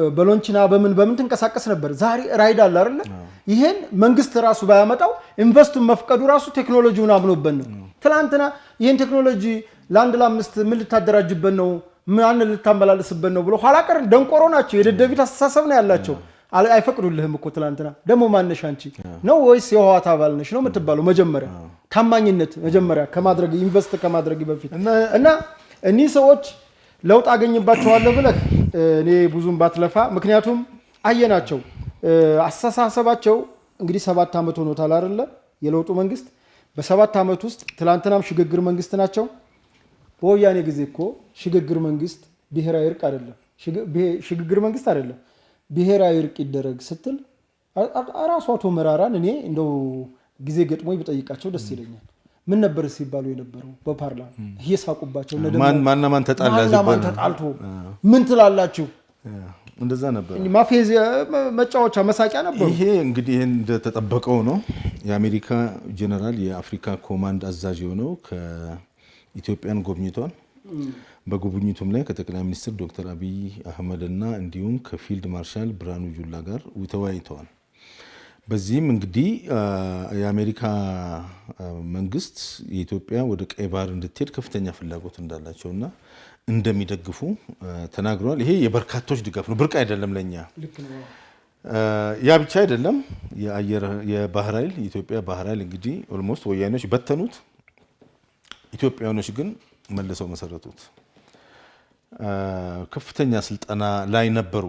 በሎንቺና በምን ትንቀሳቀስ ነበር። ዛሬ ራይድ አለ አይደል? ይሄን መንግስት ራሱ ባያመጣው ኢንቨስቱን መፍቀዱ ራሱ ቴክኖሎጂውን አምኖበት ነው። ትላንትና ይሄን ቴክኖሎጂ ለአንድ ለአምስት ምን ልታደራጅበት ነው ምን ልታመላልስበት ነው ብሎ ኋላ ቀር ደንቆሮ ናቸው። የደደቢት አስተሳሰብ ነው ያላቸው። አይፈቅዱልህም እኮ ትላንትና ደግሞ ማነሽ አንቺ ነው ወይስ የህወሓት አባል ነሽ ነው የምትባለው? መጀመሪያ ታማኝነት መጀመሪያ ከማድረግ ኢንቨስት ከማድረግ በፊት እና እኒህ ሰዎች ለውጥ አገኝባቸዋለሁ ብለህ እኔ ብዙም ባትለፋ፣ ምክንያቱም አየናቸው አስተሳሰባቸው እንግዲህ 7 ዓመት ሆኖታል አይደለ? የለውጡ መንግስት በ7 ዓመት ውስጥ ትላንትናም ሽግግር መንግስት ናቸው። በወያኔ ጊዜ እኮ ሽግግር መንግስት ብሔራዊ እርቅ አይደለም፣ ሽግግር መንግስት አይደለም ብሔራዊ እርቅ ይደረግ ስትል ራሱ አቶ መራራን እኔ እንደው ጊዜ ገጥሞኝ ብጠይቃቸው ደስ ይለኛል። ምን ነበር ሲባሉ የነበረው በፓርላማ እየሳቁባቸው ማን ተጣልቶ ምን ትላላችሁ እንደዛ ነበር። ማፌዝ መጫወቻ መሳቂያ ነበር። ይሄ እንግዲህ እንደተጠበቀው ነው። የአሜሪካ ጀነራል የአፍሪካ ኮማንድ አዛዥ የሆነው ከኢትዮጵያን ጎብኝቷል። በጉብኝቱም ላይ ከጠቅላይ ሚኒስትር ዶክተር አብይ አህመድ እና እንዲሁም ከፊልድ ማርሻል ብርሃኑ ጁላ ጋር ተወያይተዋል። በዚህም እንግዲህ የአሜሪካ መንግስት የኢትዮጵያ ወደ ቀይ ባህር እንድትሄድ ከፍተኛ ፍላጎት እንዳላቸውና እንደሚደግፉ ተናግረዋል። ይሄ የበርካቶች ድጋፍ ነው፣ ብርቅ አይደለም ለኛ። ያ ብቻ አይደለም። የባህር ኃይል የኢትዮጵያ ባህር ኃይል እንግዲህ ኦልሞስት ወያኔዎች በተኑት፣ ኢትዮጵያውያኖች ግን መልሰው መሰረቱት። ከፍተኛ ስልጠና ላይ ነበሩ።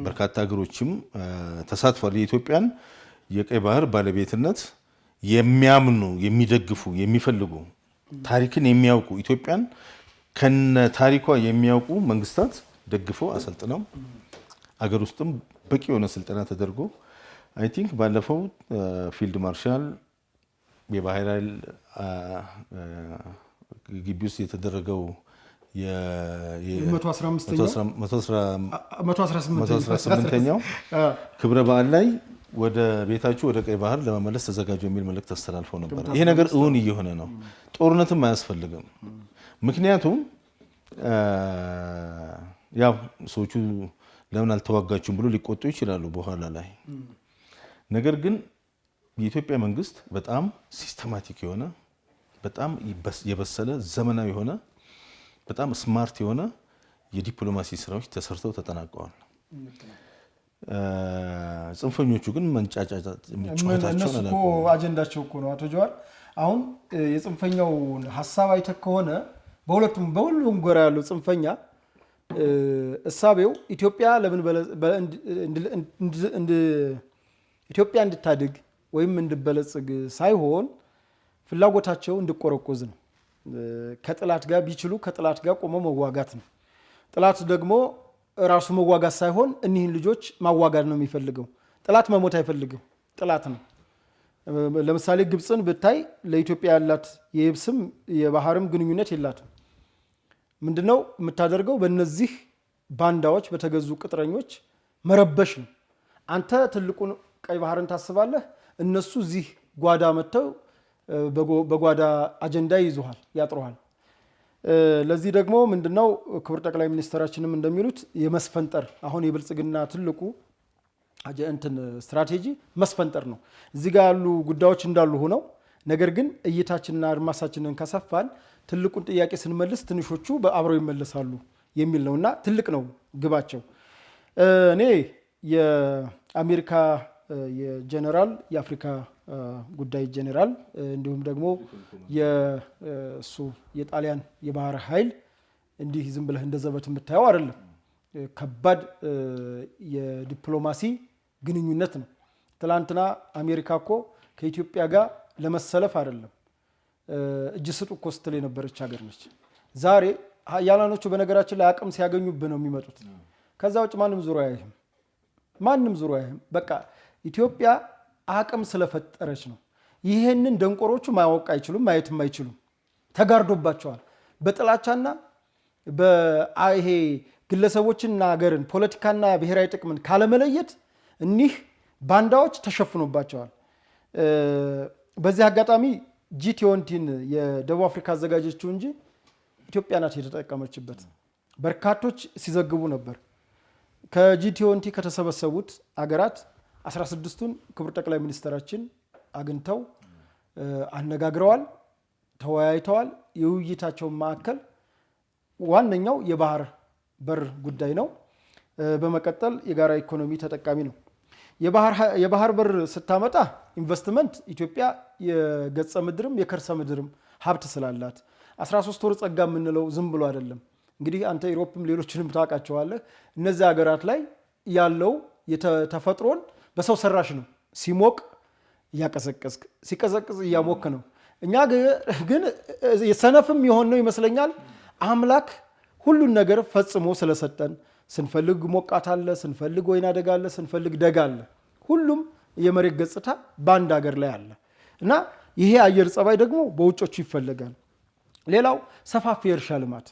በርካታ ሀገሮችም ተሳትፏል። የኢትዮጵያን የቀይ ባህር ባለቤትነት የሚያምኑ የሚደግፉ የሚፈልጉ ታሪክን የሚያውቁ ኢትዮጵያን ከነ ታሪኳ የሚያውቁ መንግስታት ደግፈው አሰልጥነው አገር ውስጥም በቂ የሆነ ስልጠና ተደርጎ አይ ቲንክ ባለፈው ፊልድ ማርሻል የባህር ኃይል ግቢ ውስጥ የተደረገው የ118ኛው ክብረ በዓል ላይ ወደ ቤታችሁ ወደ ቀይ ባህር ለመመለስ ተዘጋጁ የሚል መልእክት አስተላልፈው ነበር። ይሄ ነገር እውን እየሆነ ነው። ጦርነትም አያስፈልግም። ምክንያቱም ያው ሰዎቹ ለምን አልተዋጋችሁም ብሎ ሊቆጡ ይችላሉ በኋላ ላይ። ነገር ግን የኢትዮጵያ መንግስት በጣም ሲስተማቲክ የሆነ በጣም የበሰለ ዘመናዊ የሆነ በጣም ስማርት የሆነ የዲፕሎማሲ ስራዎች ተሰርተው ተጠናቀዋል። ጽንፈኞቹ ግን መንጫጫጫት እነሱ እኮ አጀንዳቸው እኮ ነው። አቶ ጀዋር አሁን የጽንፈኛውን ሀሳብ አይተህ ከሆነ በሁሉም ጎራ ያለው ጽንፈኛ እሳቤው ኢትዮጵያ ለምን ኢትዮጵያ እንድታድግ ወይም እንድበለጽግ ሳይሆን ፍላጎታቸው እንድቆረቆዝ ነው። ከጥላት ጋር ቢችሉ ከጥላት ጋር ቆመው መዋጋት ነው። ጥላት ደግሞ ራሱ መዋጋት ሳይሆን እኒህን ልጆች ማዋጋት ነው የሚፈልገው። ጥላት መሞት አይፈልግም። ጥላት ነው። ለምሳሌ ግብፅን ብታይ ለኢትዮጵያ ያላት የየብስም የባህርም ግንኙነት የላትም። ምንድነው የምታደርገው? በእነዚህ ባንዳዎች በተገዙ ቅጥረኞች መረበሽ ነው። አንተ ትልቁን ቀይ ባህርን ታስባለህ፣ እነሱ እዚህ ጓዳ መጥተው በጓዳ አጀንዳ ይዙሃል፣ ያጥሩሃል። ለዚህ ደግሞ ምንድነው ክቡር ጠቅላይ ሚኒስትራችንም እንደሚሉት የመስፈንጠር አሁን የብልጽግና ትልቁ ስትራቴጂ መስፈንጠር ነው። እዚህ ጋር ያሉ ጉዳዮች እንዳሉ ሆነው ነገር ግን እይታችንና አድማሳችንን ከሰፋን ትልቁን ጥያቄ ስንመልስ ትንሾቹ አብረው ይመለሳሉ የሚል ነውና ትልቅ ነው ግባቸው። እኔ የአሜሪካ የጀነራል የአፍሪካ ጉዳይ ጀነራል እንዲሁም ደግሞ የጣሊያን የባህር ኃይል እንዲህ ዝም ብለህ እንደዘበት የምታየው አይደለም። ከባድ የዲፕሎማሲ ግንኙነት ነው። ትላንትና አሜሪካ እኮ ከኢትዮጵያ ጋር ለመሰለፍ አይደለም እጅ ስጡ እኮ ስትል የነበረች ሀገር ነች። ዛሬ ሀያላኖቹ በነገራችን ላይ አቅም ሲያገኙብህ ነው የሚመጡት። ከዛ ውጭ ማንም ዙሮ አያይህም። በቃ ኢትዮጵያ አቅም ስለፈጠረች ነው። ይሄንን ደንቆሮቹ ማወቅ አይችሉም፣ ማየትም አይችሉም። ተጋርዶባቸዋል። በጥላቻና በይሄ ግለሰቦችና ሀገርን ፖለቲካና ብሔራዊ ጥቅምን ካለመለየት እኒህ ባንዳዎች ተሸፍኖባቸዋል። በዚህ አጋጣሚ G20ን የደቡብ አፍሪካ አዘጋጀችው እንጂ ኢትዮጵያ ናት የተጠቀመችበት። በርካቶች ሲዘግቡ ነበር። ከG20 ከተሰበሰቡት አገራት 16ቱን ክቡር ጠቅላይ ሚኒስትራችን አግኝተው አነጋግረዋል፣ ተወያይተዋል። የውይይታቸው ማዕከል ዋነኛው የባህር በር ጉዳይ ነው። በመቀጠል የጋራ ኢኮኖሚ ተጠቃሚ ነው። የባህር በር ስታመጣ ኢንቨስትመንት ኢትዮጵያ የገጸ ምድርም የከርሰ ምድርም ሀብት ስላላት 13 ወር ጸጋ የምንለው ዝም ብሎ አይደለም። እንግዲህ አንተ ኢሮፕም ሌሎችንም ታውቃቸዋለህ። እነዚህ ሀገራት ላይ ያለው ተፈጥሮን በሰው ሰራሽ ነው። ሲሞቅ እያቀዘቀዝክ ሲቀዘቅዝ እያሞክ ነው። እኛ ግን ሰነፍም የሆን ነው ይመስለኛል። አምላክ ሁሉን ነገር ፈጽሞ ስለሰጠን ስንፈልግ ሞቃት አለ፣ ስንፈልግ ወይና ደጋ አለ፣ ስንፈልግ ደጋ አለ። ሁሉም የመሬት ገጽታ በአንድ ሀገር ላይ አለ እና ይሄ አየር ጸባይ ደግሞ በውጮቹ ይፈለጋል። ሌላው ሰፋፊ የእርሻ ልማት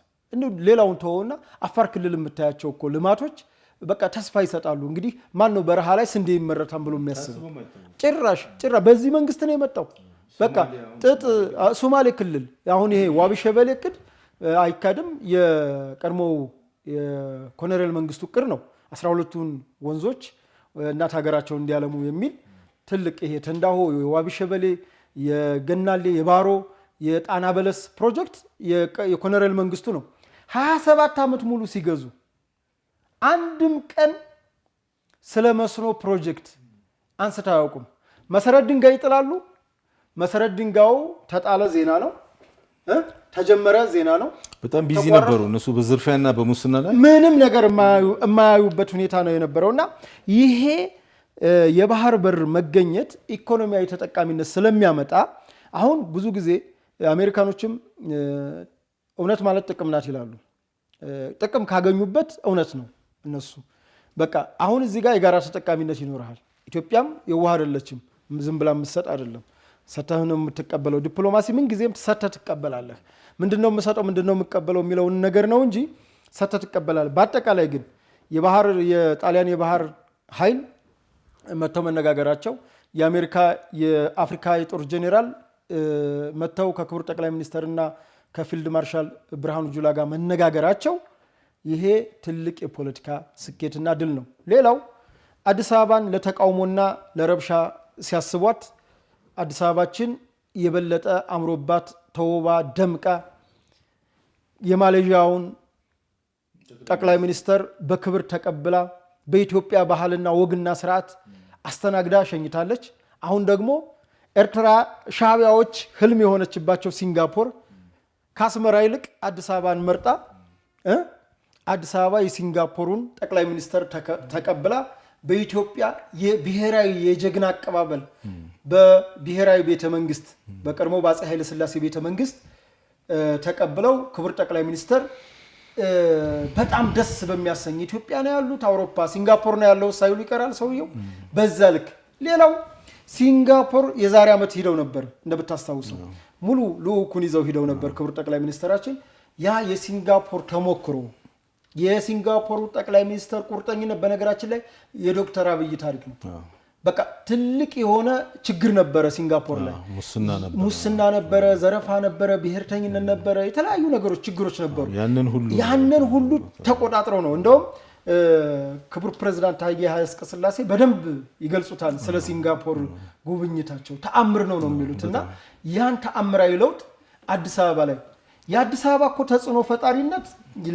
ሌላውን ተወውና አፋር ክልል የምታያቸው እኮ ልማቶች በቃ ተስፋ ይሰጣሉ። እንግዲህ ማን ነው በረሃ ላይ ስንዴ ይመረታል ብሎ የሚያስብ? ጭራሽ በዚህ መንግስት ነው የመጣው። በቃ ጥጥ ሶማሌ ክልል አሁን ይሄ ዋቢ ሸበሌ እቅድ አይካድም። የቀድሞው የኮሎኔል መንግስቱ እቅድ ነው 12ቱን ወንዞች እናት ሀገራቸውን እንዲያለሙ የሚል ትልቅ ይሄ ተንዳሆ የዋቢ ሸበሌ የገናሌ የባሮ የጣና በለስ ፕሮጀክት የኮሎኔል መንግስቱ ነው። 27 ዓመት ሙሉ ሲገዙ አንድም ቀን ስለ መስኖ ፕሮጀክት አንስተው አያውቁም። መሰረት ድንጋይ ይጥላሉ። መሰረት ድንጋዩ ተጣለ ዜና ነው፣ ተጀመረ ዜና ነው። በጣም ቢዚ ነበሩ እነሱ በዝርፊያና በሙስና ላይ ምንም ነገር የማያዩበት ሁኔታ ነው የነበረውና ይሄ የባህር በር መገኘት ኢኮኖሚያዊ ተጠቃሚነት ስለሚያመጣ አሁን ብዙ ጊዜ አሜሪካኖችም እውነት ማለት ጥቅም ናት ይላሉ። ጥቅም ካገኙበት እውነት ነው እነሱ። በቃ አሁን እዚህ ጋር የጋራ ተጠቃሚነት ይኖርሃል። ኢትዮጵያም የዋህ አይደለችም፣ ዝም ብላ የምትሰጥ አይደለም። ሰተህ ነው የምትቀበለው። ዲፕሎማሲ ምን ጊዜም ሰተህ ትቀበላለህ። ምንድነው የምሰጠው ምንድነው የምቀበለው የሚለውን ነገር ነው እንጂ ሰተህ ትቀበላለህ። በአጠቃላይ ግን የጣሊያን የባህር ኃይል መተው መነጋገራቸው የአሜሪካ የአፍሪካ የጦር ጄኔራል መተው ከክቡር ጠቅላይ ሚኒስትርና ከፊልድ ማርሻል ብርሃኑ ጁላ ጋር መነጋገራቸው ይሄ ትልቅ የፖለቲካ ስኬትና ድል ነው። ሌላው አዲስ አበባን ለተቃውሞና ለረብሻ ሲያስቧት አዲስ አበባችን የበለጠ አምሮባት ተውባ ደምቃ የማሌዥያውን ጠቅላይ ሚኒስትር በክብር ተቀብላ በኢትዮጵያ ባህልና ወግና ስርዓት አስተናግዳ ሸኝታለች። አሁን ደግሞ ኤርትራ ሻዕቢያዎች ህልም የሆነችባቸው ሲንጋፖር ከአስመራ ይልቅ አዲስ አበባን መርጣ አዲስ አበባ የሲንጋፖሩን ጠቅላይ ሚኒስትር ተቀብላ በኢትዮጵያ የብሔራዊ የጀግና አቀባበል በብሔራዊ ቤተ መንግስት በቀድሞ በአፄ ኃይለ ሥላሴ ቤተ መንግስት ተቀብለው ክቡር ጠቅላይ ሚኒስትር በጣም ደስ በሚያሰኝ ኢትዮጵያ ነው ያሉት፣ አውሮፓ ሲንጋፖር ነው ያለው ሳይሉ ይቀራል ሰውየው። በዛ ልክ ሌላው ሲንጋፖር የዛሬ ዓመት ሂደው ነበር እንደምታስታውሰው፣ ሙሉ ልኡኩን ይዘው ሂደው ነበር ክቡር ጠቅላይ ሚኒስትራችን። ያ የሲንጋፖር ተሞክሮ የሲንጋፖሩ ጠቅላይ ሚኒስትር ቁርጠኝነት በነገራችን ላይ የዶክተር አብይ ታሪክ ነው። በቃ ትልቅ የሆነ ችግር ነበረ ሲንጋፖር ላይ፣ ሙስና ነበረ፣ ዘረፋ ነበረ፣ ብሔርተኝነት ነበረ፣ የተለያዩ ነገሮች ችግሮች ነበሩ። ያንን ሁሉ ተቆጣጥረው ነው እንደውም ክቡር ፕሬዝዳንት ታዬ አጽቀሥላሴ በደንብ ይገልጹታል ስለ ሲንጋፖር ጉብኝታቸው። ተአምር ነው የሚሉት እና ያን ተአምራዊ ለውጥ አዲስ አበባ ላይ የአዲስ አበባ እኮ ተጽዕኖ ፈጣሪነት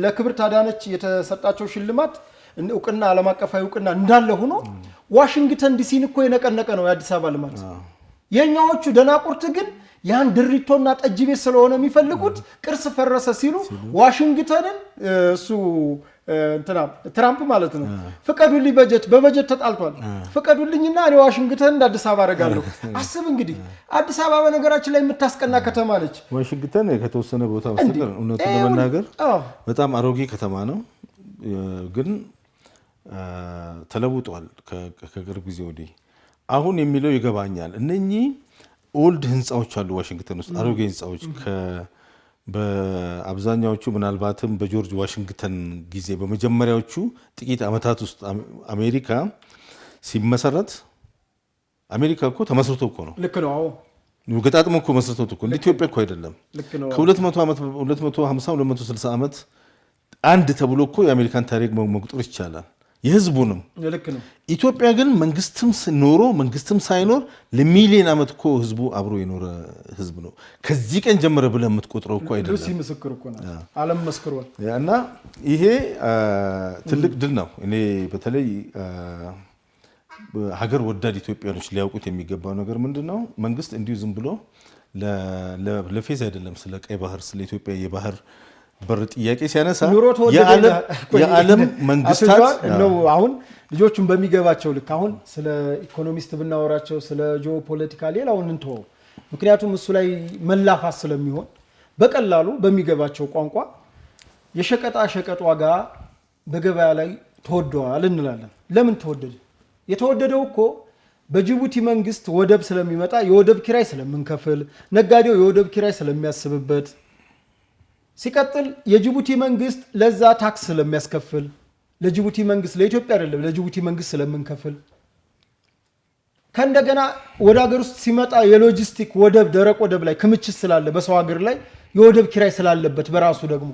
ለክብርት አዳነች የተሰጣቸው ሽልማት እውቅና ዓለም አቀፋዊ እውቅና እንዳለ ሆኖ ዋሽንግተን ዲሲን እኮ የነቀነቀ ነው የአዲስ አበባ ልማት። የኛዎቹ ደናቁርት ግን ያን ድሪቶና ጠጅ ቤት ስለሆነ የሚፈልጉት ቅርስ ፈረሰ ሲሉ ዋሽንግተንን እሱ እንትና ትራምፕ ማለት ነው ፍቀዱልኝ በበጀት ተጣልቷል። ፍቀዱልኝና እኔ ዋሽንግተን እንደ አዲስ አበባ አደርጋለሁ። አስብ እንግዲህ አዲስ አበባ በነገራችን ላይ የምታስቀና ከተማ ነች። ዋሽንግተን ከተወሰነ ቦታ በስተቀር እውነቱን ለመናገር በጣም አሮጌ ከተማ ነው፣ ግን ተለውጧል ከቅርብ ጊዜ ወዲህ። አሁን የሚለው ይገባኛል። እነኚህ ኦልድ ህንፃዎች አሉ ዋሽንግተን ውስጥ አሮጌ ህንፃዎች በአብዛኛዎቹ ምናልባትም በጆርጅ ዋሽንግተን ጊዜ በመጀመሪያዎቹ ጥቂት ዓመታት ውስጥ አሜሪካ ሲመሰረት አሜሪካ እኮ ተመስርቶ እኮ ነው። ልክ ነው። አዎ ገጣጥሞ እኮ መስርቶት እኮ እንደ ኢትዮጵያ እኮ አይደለም። ከ200 ዓመት 250 260 ዓመት አንድ ተብሎ እኮ የአሜሪካን ታሪክ መቁጠር ይቻላል። የህዝቡንም ልክ ነው። ኢትዮጵያ ግን መንግስትም ኖሮ መንግስትም ሳይኖር ለሚሊዮን ዓመት እኮ ህዝቡ አብሮ የኖረ ህዝብ ነው። ከዚህ ቀን ጀመረ ብለህ የምትቆጥረው እኮ አይደለም። ሉሲ ምስክር እኮ ነው። ዓለም መስክሯል። እና ይሄ ትልቅ ድል ነው። እኔ በተለይ ሀገር ወዳድ ኢትዮጵያኖች ሊያውቁት የሚገባው ነገር ምንድነው? መንግስት እንዲሁ ዝም ብሎ ለፌዝ አይደለም ስለ ቀይ ባህር ስለ ኢትዮጵያ የባህር በር ጥያቄ ሲያነሳ የዓለም መንግስታት ነው። አሁን ልጆቹን በሚገባቸው ልክ አሁን ስለ ኢኮኖሚስት ብናወራቸው ስለ ጂኦፖለቲካ ሌላውን እንተወው፣ ምክንያቱም እሱ ላይ መላፋት ስለሚሆን በቀላሉ በሚገባቸው ቋንቋ የሸቀጣ ሸቀጥ ዋጋ በገበያ ላይ ተወደዋል እንላለን። ለምን ተወደደ? የተወደደው እኮ በጅቡቲ መንግስት ወደብ ስለሚመጣ የወደብ ኪራይ ስለምንከፍል፣ ነጋዴው የወደብ ኪራይ ስለሚያስብበት፣ ሲቀጥል የጅቡቲ መንግስት ለዛ ታክስ ስለሚያስከፍል፣ ለጅቡቲ መንግስት ለኢትዮጵያ አይደለም ለጅቡቲ መንግስት ስለምንከፍል፣ ከእንደገና ወደ ሀገር ውስጥ ሲመጣ የሎጂስቲክ ወደብ ደረቅ ወደብ ላይ ክምችት ስላለ በሰው ሀገር ላይ የወደብ ኪራይ ስላለበት በራሱ ደግሞ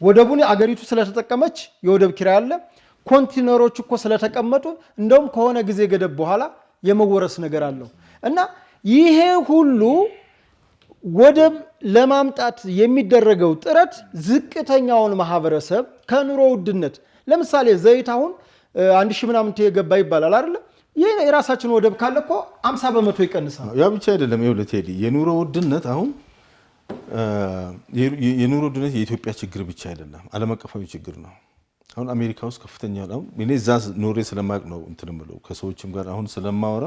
ወደቡን አገሪቱ ስለተጠቀመች የወደብ ኪራይ አለ። ኮንቴነሮች እኮ ስለተቀመጡ እንደውም ከሆነ ጊዜ ገደብ በኋላ የመወረስ ነገር አለው እና ይሄ ሁሉ ወደብ ለማምጣት የሚደረገው ጥረት ዝቅተኛውን ማህበረሰብ ከኑሮ ውድነት ለምሳሌ ዘይት አሁን 1000 ምናምን የገባ ይባላል አይደል? ይሄ የራሳችን ወደብ ካለ እኮ 50 በመቶ ይቀንሳል። ያ ብቻ አይደለም። ይኸውልህ ቴዲ የኑሮ ውድነት አሁን የኑሮ ውድነት የኢትዮጵያ ችግር ብቻ አይደለም፣ ዓለም አቀፋዊ ችግር ነው። አሁን አሜሪካ ውስጥ ከፍተኛ ነው። እኔ እዛ ኖሬ ስለማቅ ነው እንትን ብለው ከሰዎችም ጋር አሁን ስለማወራ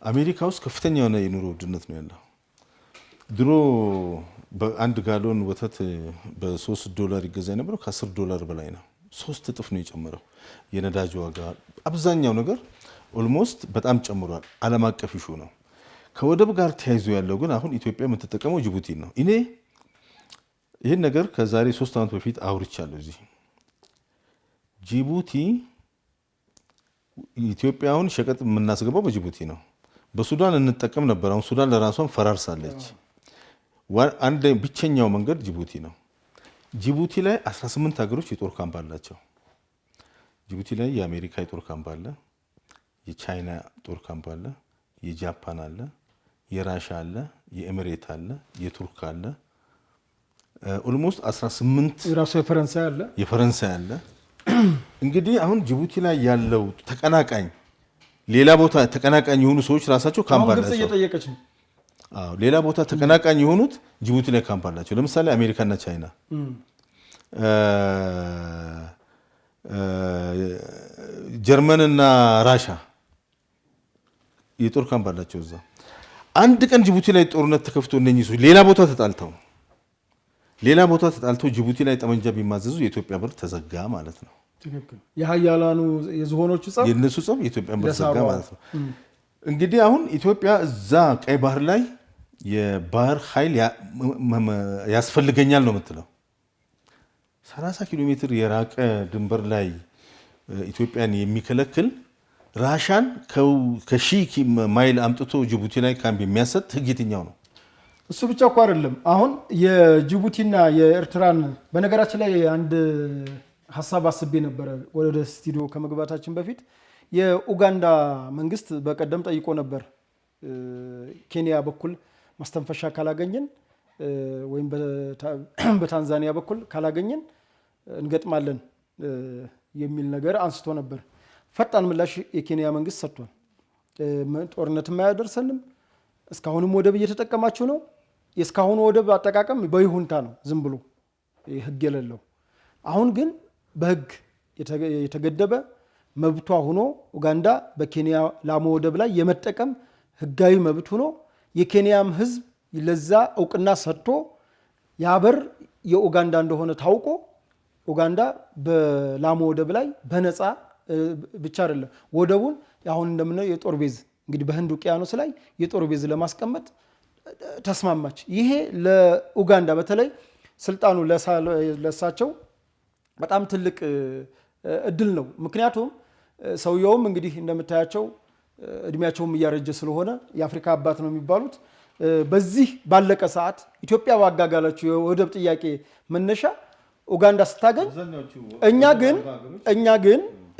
አሜሪካ ውስጥ ከፍተኛ የሆነ የኑሮ ውድነት ነው ያለው። ድሮ በአንድ ጋሎን ወተት $3 ይገዛ የነበረው $10 በላይ ነው። 3 እጥፍ ነው የጨመረው። የነዳጅ ዋጋ አብዛኛው ነገር ኦልሞስት በጣም ጨምሯል። ዓለም አቀፍ ኢሹ ነው። ከወደብ ጋር ተያይዞ ያለው ግን አሁን ኢትዮጵያ የምትጠቀመው ጅቡቲ ነው። እኔ ይህን ነገር ከዛሬ 3 ዓመት በፊት አውርቻለሁ እዚህ ጅቡቲ ኢትዮጵያውን ሸቀጥ የምናስገባው በጅቡቲ ነው። በሱዳን እንጠቀም ነበር። አሁን ሱዳን ለራሷን ፈራርሳለች። አንድ ብቸኛው መንገድ ጅቡቲ ነው። ጅቡቲ ላይ 18 ሀገሮች የጦር ካምፕ አላቸው። ጅቡቲ ላይ የአሜሪካ የጦር ካምፕ አለ፣ የቻይና ጦር ካምፕ አለ፣ የጃፓን አለ፣ የራሻ አለ፣ የኤሚሬት አለ፣ የቱርክ አለ። ኦልሞስት 18 ራሱ የፈረንሳይ አለ። እንግዲህ አሁን ጅቡቲ ላይ ያለው ተቀናቃኝ ሌላ ቦታ ተቀናቃኝ የሆኑ ሰዎች ራሳቸው ካምፕ አላቸው። ሌላ ቦታ ተቀናቃኝ የሆኑት ጅቡቲ ላይ ካምፕ አላቸው። ለምሳሌ አሜሪካና ቻይና፣ ጀርመንና ራሻ የጦር ካምፕ አላቸው እዛ። አንድ ቀን ጅቡቲ ላይ ጦርነት ተከፍቶ እነኚህ ሰዎች ሌላ ቦታ ተጣልተው ጅቡቲ ላይ ጠመንጃ ቢማዘዙ የኢትዮጵያ በር ተዘጋ ማለት ነው። የሀያላኑ የዝሆኖቹ ጸብ የነሱ ጸብ የኢትዮጵያን በር ተዘጋ ማለት ነው። እንግዲህ አሁን ኢትዮጵያ እዛ ቀይ ባህር ላይ የባህር ኃይል ያስፈልገኛል ነው የምትለው። 30 ኪሎ ሜትር የራቀ ድንበር ላይ ኢትዮጵያን የሚከለክል ራሻን ከሺህ ማይል አምጥቶ ጅቡቲ ላይ ካምፕ የሚያሰጥ ህግ የትኛው ነው? እሱ ብቻ እኮ አይደለም። አሁን የጅቡቲና የኤርትራን በነገራችን ላይ አንድ ሀሳብ አስቤ ነበረ ወደ ስቱዲዮ ከመግባታችን በፊት። የኡጋንዳ መንግስት በቀደም ጠይቆ ነበር ኬንያ በኩል ማስተንፈሻ ካላገኘን ወይም በታንዛኒያ በኩል ካላገኘን እንገጥማለን የሚል ነገር አንስቶ ነበር። ፈጣን ምላሽ የኬንያ መንግስት ሰጥቷል። ጦርነትም አያደርሰንም፣ እስካሁንም ወደብ እየተጠቀማችሁ ነው። የእስካሁኑ ወደብ አጠቃቀም በይሁንታ ነው፣ ዝም ብሎ ህግ የሌለው። አሁን ግን በህግ የተገደበ መብቷ ሆኖ ኡጋንዳ በኬንያ ላሙ ወደብ ላይ የመጠቀም ህጋዊ መብት ሆኖ የኬንያም ህዝብ ለዛ እውቅና ሰጥቶ ያበር የኡጋንዳ እንደሆነ ታውቆ ኡጋንዳ በላሙ ወደብ ላይ በነፃ ብቻ አይደለም ወደቡን አሁን እንደምናየው የጦር ቤዝ እንግዲህ በህንድ ውቅያኖስ ላይ የጦር ቤዝ ለማስቀመጥ ተስማማች። ይሄ ለኡጋንዳ በተለይ ስልጣኑ ለሳቸው በጣም ትልቅ እድል ነው። ምክንያቱም ሰውየውም እንግዲህ እንደምታያቸው እድሜያቸውም እያረጀ ስለሆነ የአፍሪካ አባት ነው የሚባሉት። በዚህ ባለቀ ሰዓት ኢትዮጵያ ባጋጋለችው የወደብ ጥያቄ መነሻ ኡጋንዳ ስታገኝ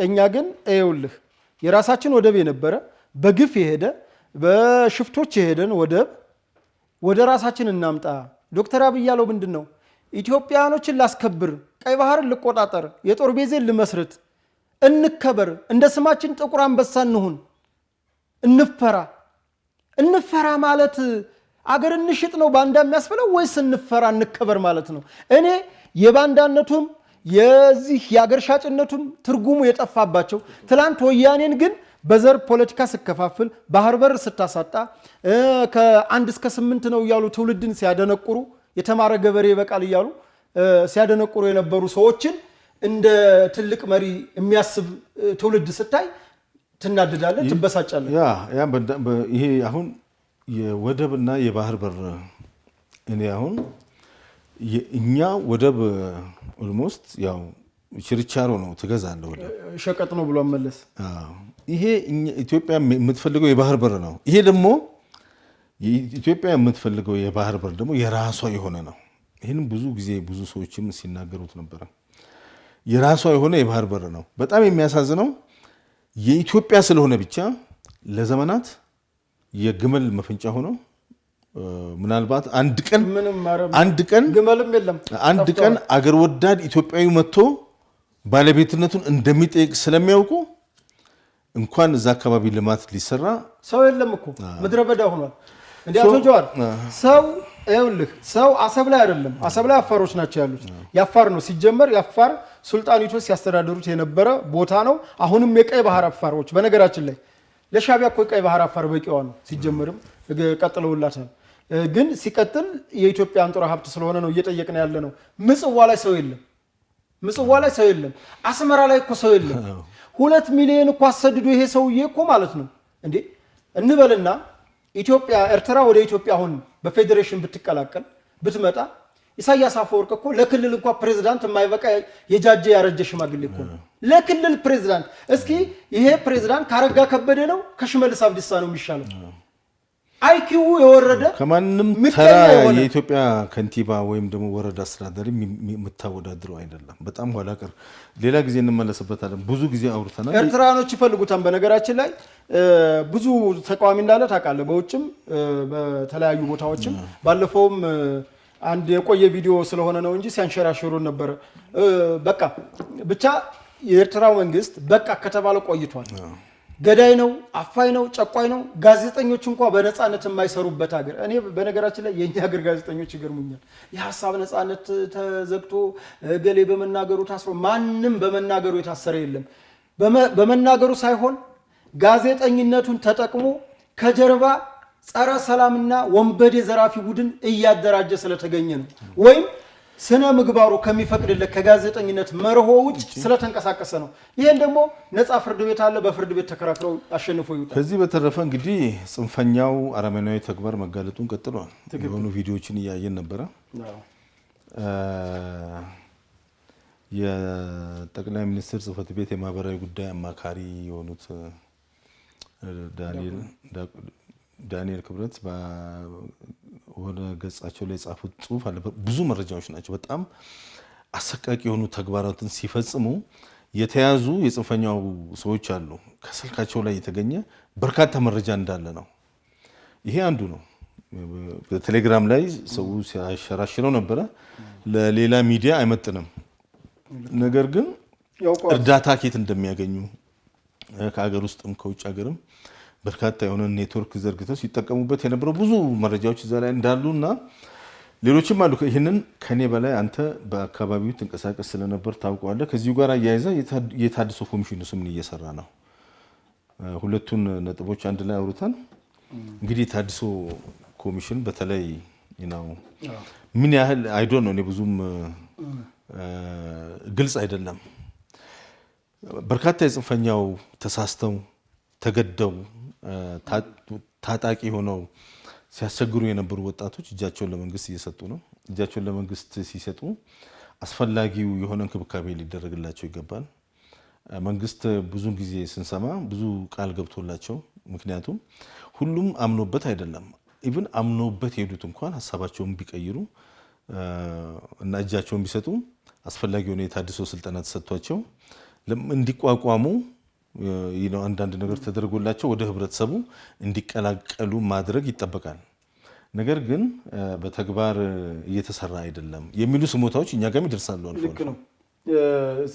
እኛ ግን ይኸውልህ የራሳችን ወደብ የነበረ በግፍ የሄደ በሽፍቶች የሄደን ወደብ ወደ ራሳችን እናምጣ። ዶክተር አብይ ያለው ምንድን ነው? ኢትዮጵያኖችን ላስከብር፣ ቀይ ባህርን ልቆጣጠር፣ የጦር ቤዜን ልመስርት፣ እንከበር፣ እንደ ስማችን ጥቁር አንበሳ እንሁን፣ እንፈራ ማለት አገር እንሽጥ ነው ባንዳ የሚያስብለው ወይስ እንፈራ እንከበር ማለት ነው? እኔ የባንዳነቱም የዚህ የአገር ሻጭነቱም ትርጉሙ የጠፋባቸው ትላንት ወያኔን ግን በዘር ፖለቲካ ስከፋፍል ባህር በር ስታሳጣ ከ1 እስከ 8 ነው እያሉ ትውልድን ሲያደነቁሩ የተማረ ገበሬ በቃል እያሉ ሲያደነቁሩ የነበሩ ሰዎችን እንደ ትልቅ መሪ የሚያስብ ትውልድ ስታይ ትናደዳለህ፣ ትበሳጫለህ። ይሄ አሁን የወደብና የባህር በር እኔ አሁን እኛ ወደብ ኦልሞስት ያው ችርቻሮ ነው ትገዛለህ፣ ወደብ ሸቀጥ ነው ብሎ መለስ። ይሄ ኢትዮጵያ የምትፈልገው የባህር በር ነው። ይሄ ደግሞ ኢትዮጵያ የምትፈልገው የባህር በር ደግሞ የራሷ የሆነ ነው። ይህን ብዙ ጊዜ ብዙ ሰዎችም ሲናገሩት ነበረ። የራሷ የሆነ የባህር በር ነው። በጣም የሚያሳዝነው የኢትዮጵያ ስለሆነ ብቻ ለዘመናት የግመል መፈንጫ ሆኖ ምናልባት አንድ ቀን አገር ወዳድ ኢትዮጵያዊ መጥቶ ባለቤትነቱን እንደሚጠይቅ ስለሚያውቁ እንኳን እዛ አካባቢ ልማት ሊሰራ ሰው የለም እኮ ምድረ በዳ ሆኗል። እንዴ አቶ ጀዋር ሰው ይኸውልህ ሰው አሰብ ላይ አይደለም፣ አሰብ ላይ አፋሮች ናቸው ያሉት። ያፋር ነው ሲጀመር፣ ያፋር ሱልጣኒቶች ሲያስተዳድሩት የነበረ ቦታ ነው። አሁንም የቀይ ባህር አፋሮች በነገራችን ላይ ለሻቢያ እኮ የቀይ ባህር አፋር በቂዋ ነው ሲጀመርም ቀጥለውላታል። ግን ሲቀጥል የኢትዮጵያ አንጡራ ሀብት ስለሆነ ነው እየጠየቅን ያለ ነው። ምጽዋ ላይ ሰው የለም፣ አስመራ ላይ እኮ ሰው የለም። 2 ሚሊዮን እኮ አሰድዶ ይሄ ሰውዬ እኮ ማለት ነው እንዴ እንበልና ኢትዮጵያ ኤርትራ ወደ ኢትዮጵያ አሁን በፌዴሬሽን ብትቀላቀል ብትመጣ ኢሳያስ አፈወርቅ እኮ ለክልል እንኳን ፕሬዝዳንት የማይበቃ የጃጀ ያረጀ ሽማግሌ እኮ ነው ለክልል ፕሬዝዳንት። እስኪ ይሄ ፕሬዝዳንት ካረጋ ከበደ ነው ከሽመልስ አብዲሳ ነው የሚሻለው? አይኪው የወረደ ከማንም ተራ የኢትዮጵያ ከንቲባ ወይም ደግሞ ወረዳ አስተዳዳሪ የምታወዳድረው አይደለም። በጣም ኋላ ቀር። ሌላ ጊዜ እንመለስበታለን። ብዙ ጊዜ አውርተናል። ኤርትራኖች ይፈልጉታል። በነገራችን ላይ ብዙ ተቃዋሚ እንዳለ ታውቃለህ፣ በውጭም በተለያዩ ቦታዎችም። ባለፈውም አንድ የቆየ ቪዲዮ ስለሆነ ነው እንጂ ሲያንሸራሽሩን ነበር። በቃ ብቻ የኤርትራው መንግስት በቃ ከተባለ ቆይቷል። ገዳይ ነው፣ አፋይ ነው፣ ጨቋይ ነው። ጋዜጠኞች እንኳን በነፃነት የማይሰሩበት ሀገር። እኔ በነገራችን ላይ የኛ ሀገር ጋዜጠኞች ይገርሙኛል። የሀሳብ ነፃነት ተዘግቶ ገሌ በመናገሩ ታስሮ፣ ማንም በመናገሩ የታሰረ የለም። በመናገሩ ሳይሆን ጋዜጠኝነቱን ተጠቅሞ ከጀርባ ጸረ ሰላምና ወንበዴ ዘራፊ ቡድን እያደራጀ ስለተገኘ ነው። ወይም ስነ ምግባሩ ከሚፈቅድለት ከጋዜጠኝነት መርሆ ውጭ ስለተንቀሳቀሰ ነው። ይሄን ደግሞ ነፃ ፍርድ ቤት አለ፣ በፍርድ ቤት ተከራክረው አሸንፎ ይወጣል። ከዚህ በተረፈ እንግዲህ ጽንፈኛው አረመናዊ ተግባር መጋለጡን ቀጥሏል። የሆኑ ቪዲዮዎችን እያየን ነበረ። የጠቅላይ ሚኒስትር ጽህፈት ቤት የማህበራዊ ጉዳይ አማካሪ የሆኑት ዳንኤል ክብረት ወደ ገጻቸው ላይ የጻፉት ጽሁፍ አለ። ብዙ መረጃዎች ናቸው። በጣም አሰቃቂ የሆኑ ተግባራትን ሲፈጽሙ የተያዙ የጽንፈኛው ሰዎች አሉ። ከስልካቸው ላይ የተገኘ በርካታ መረጃ እንዳለ ነው። ይሄ አንዱ ነው። በቴሌግራም ላይ ሰው ሲያሸራሽረው ነበረ። ለሌላ ሚዲያ አይመጥንም። ነገር ግን እርዳታ ኬት እንደሚያገኙ ከሀገር ውስጥም ከውጭ ሀገርም በርካታ የሆነ ኔትወርክ ዘርግተው ሲጠቀሙበት የነበረው ብዙ መረጃዎች እዛ ላይ እንዳሉና ሌሎችም አሉ። ይህንን ከኔ በላይ አንተ በአካባቢው ትንቀሳቀስ ስለነበር ታውቀዋለህ። ከዚሁ ጋር አያይዘህ የታድሶ ኮሚሽኑ ምን እየሰራ ነው? ሁለቱን ነጥቦች አንድ ላይ አውርተን እንግዲህ የታድሶ ኮሚሽን በተለይ ምን ያህል አይዶን ነው እኔ ብዙም ግልጽ አይደለም። በርካታ የጽንፈኛው ተሳስተው ተገደው ታጣቂ ሆነው ሲያስቸግሩ የነበሩ ወጣቶች እጃቸውን ለመንግስት እየሰጡ ነው። እጃቸውን ለመንግስት ሲሰጡ አስፈላጊው የሆነ እንክብካቤ ሊደረግላቸው ይገባል። መንግስት ብዙ ጊዜ ስንሰማ ብዙ ቃል ገብቶላቸው፣ ምክንያቱም ሁሉም አምኖበት አይደለም። ኢቭን አምኖበት የሄዱት እንኳን ሀሳባቸውን ቢቀይሩ እና እጃቸውን ቢሰጡ አስፈላጊ የሆነ የታድሶ ስልጠና ተሰጥቷቸው እንዲቋቋሙ አንዳንድ ነገር ተደርጎላቸው ወደ ህብረተሰቡ እንዲቀላቀሉ ማድረግ ይጠበቃል። ነገር ግን በተግባር እየተሰራ አይደለም የሚሉ ስሞታዎች እኛ ጋርም ይደርሳሉ። ልክ ነው።